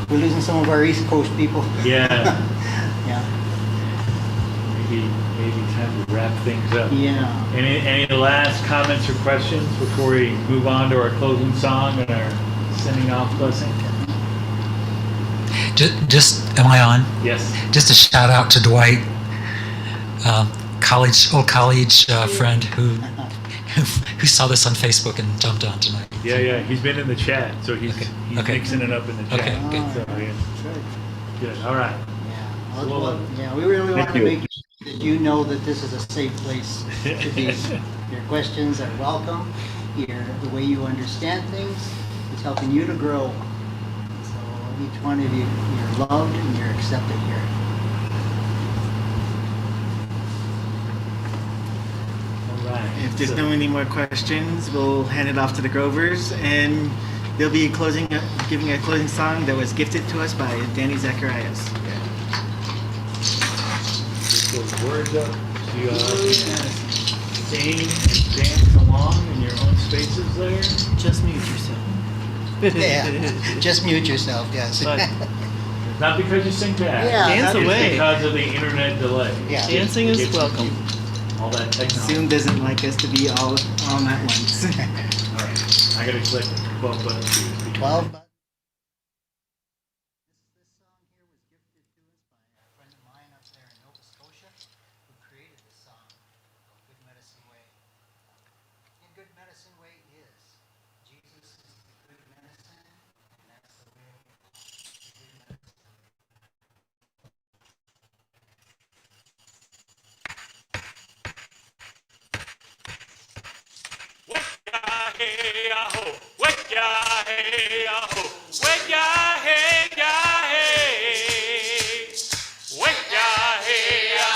we're losing some of our East Coast people. Yeah. Yeah. Maybe time to wrap things up. Yeah. Any last comments or questions before we move on to our closing song and our sending off blessing? Just am I on? Yes. Just a shout out to Dwight, old college friend who saw this on Facebook and jumped on tonight. Yeah. He's been in the chat, so he's mixing it up in the chat. Okay, good. So, yeah. Good. All right. We really want to make sure that you know that this is a safe place to be. Your questions are welcome. The way you understand things is helping you to grow. So each one of you, you're loved and you're accepted here. All right. If there's no any more questions, we'll hand it off to the Grovers, and they'll be giving a closing song that was gifted to us by Danny Zacharias. Those words up so you can sing and dance along in your own spaces there. Just mute yourself. Yeah, just mute yourself, yes. But not because you sing bad. Yeah, dance it's away. because of the internet delay. Yeah. Dancing is welcome. All that technology. Zoom doesn't like us to be all on at once. All right, I gotta click 12 buttons. 12 buttons. This song here was gifted to us by a friend of mine up there in Nova Scotia, who created this song called Good Medicine Way. And Good Medicine Way is Jesus is the good medicine, and that's the way to good medicine. Wake ya hey,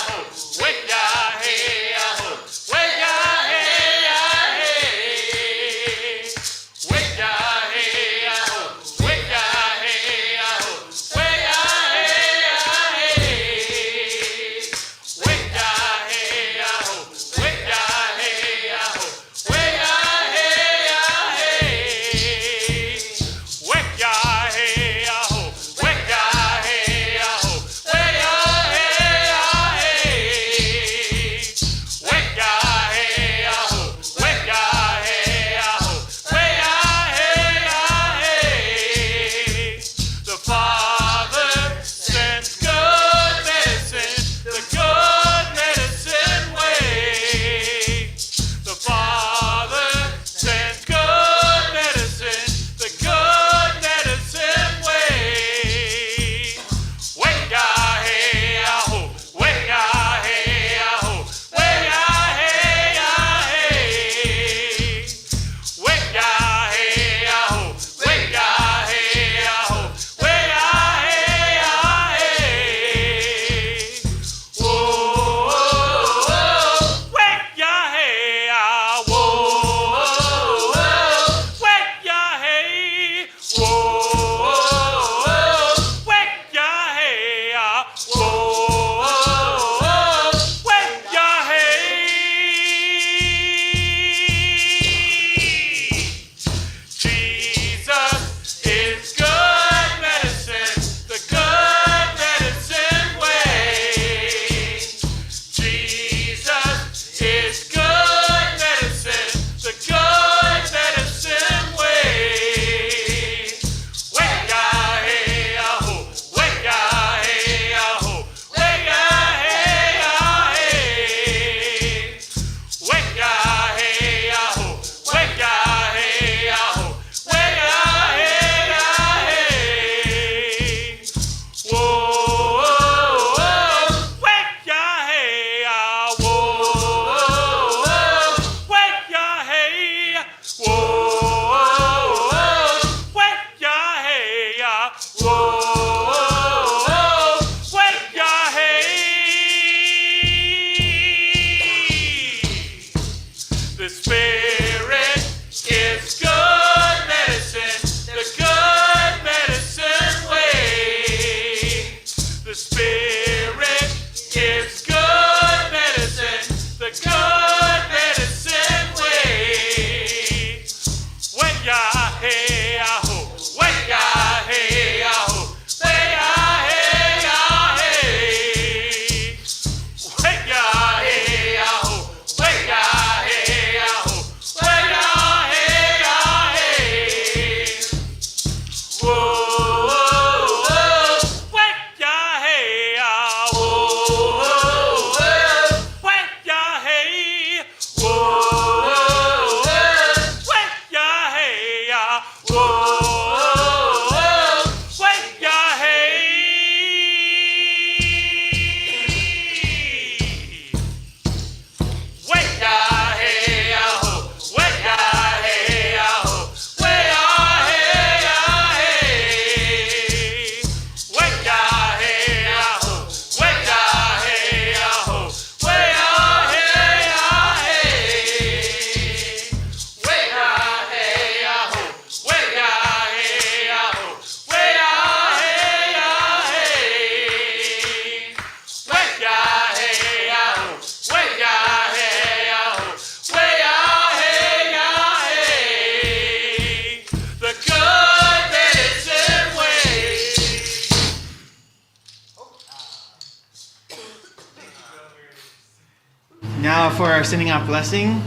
Now for our sending out blessing,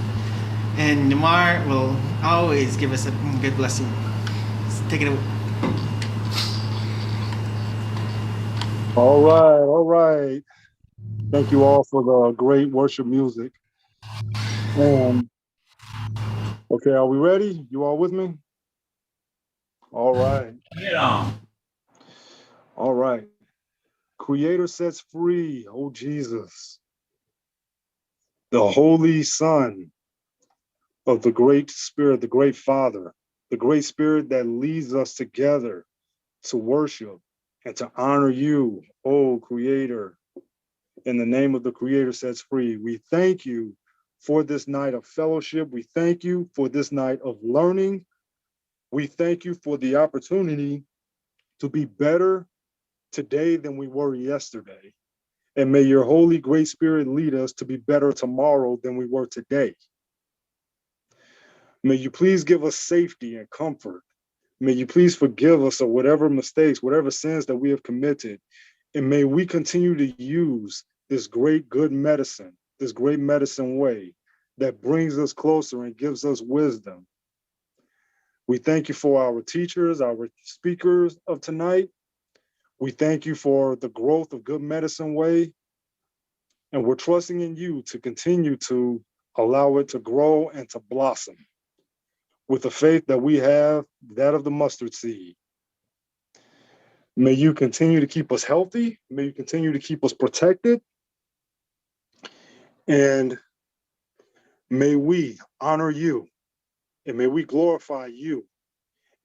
and Namar will always give us a good blessing. So take it away. All right, all right. Thank you all for the great worship music. Okay, are we ready? You all with me? All right. Get on. All right. Creator sets free, oh Jesus, the Holy Son of the Great Spirit, the Great Father, the Great Spirit that leads us together to worship and to honor you, oh Creator. In the name of the Creator sets free, we thank you for this night of fellowship. We thank you for this night of learning. We thank you for the opportunity to be better today than we were yesterday. And may your Holy Great Spirit lead us to be better tomorrow than we were today. May you please give us safety and comfort. May you please forgive us of whatever mistakes, whatever sins that we have committed. And may we continue to use this great good medicine, this great medicine way that brings us closer and gives us wisdom. We thank you for our teachers, our speakers of tonight. We thank you for the growth of Good Medicine Way. And we're trusting in you to continue to allow it to grow and to blossom with the faith that we have, that of the mustard seed. May you continue to keep us healthy. May you continue to keep us protected. And may we honor you. And may we glorify you.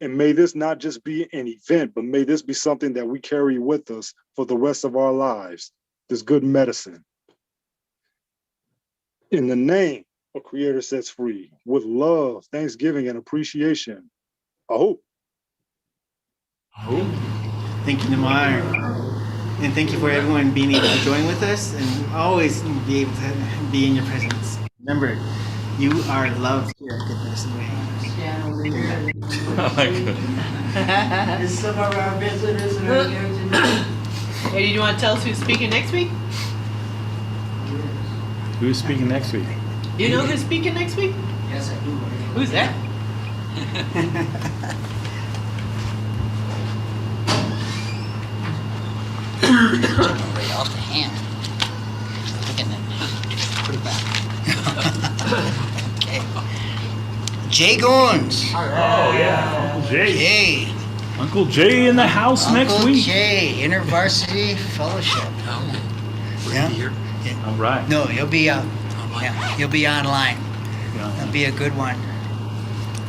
And may this not just be an event, but may this be something that we carry with us for the rest of our lives, this good medicine. In the name of Creator Sets Free, with love, thanksgiving, and appreciation, I hope. Thank you, Namar. And thank you for everyone being able to join with us and always be able to be in your presence. Remember, you are loved here at Good Medicine Way. Oh my goodness. Some of our visitors are here tonight. Hey, do you want to tell us who's speaking next week? Who's speaking next week? Do you know who's speaking next week? Yes, I do. Who's that? Right off the hand. Look at that. Put it back. Okay. Jay Goins. Oh yeah, Uncle Jay. Jay. Uncle Jay in the house next Uncle week. Jay, InterVarsity Fellowship. Yeah. Here. All right. No, you'll be yeah, you'll be online. That'll be a good one.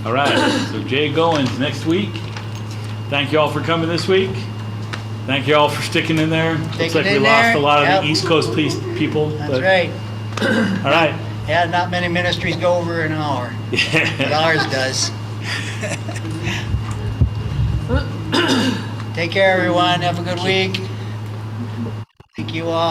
All right. So Jay Goins next week. Thank you all for coming this week. Thank you all for sticking in there. Looks Sticking like we in lost there. a lot of Yep. the East Coast people. That's but- right. All right. Yeah, not many ministries go over an hour, but ours does. Take care, everyone. Have a good week. Thank you all.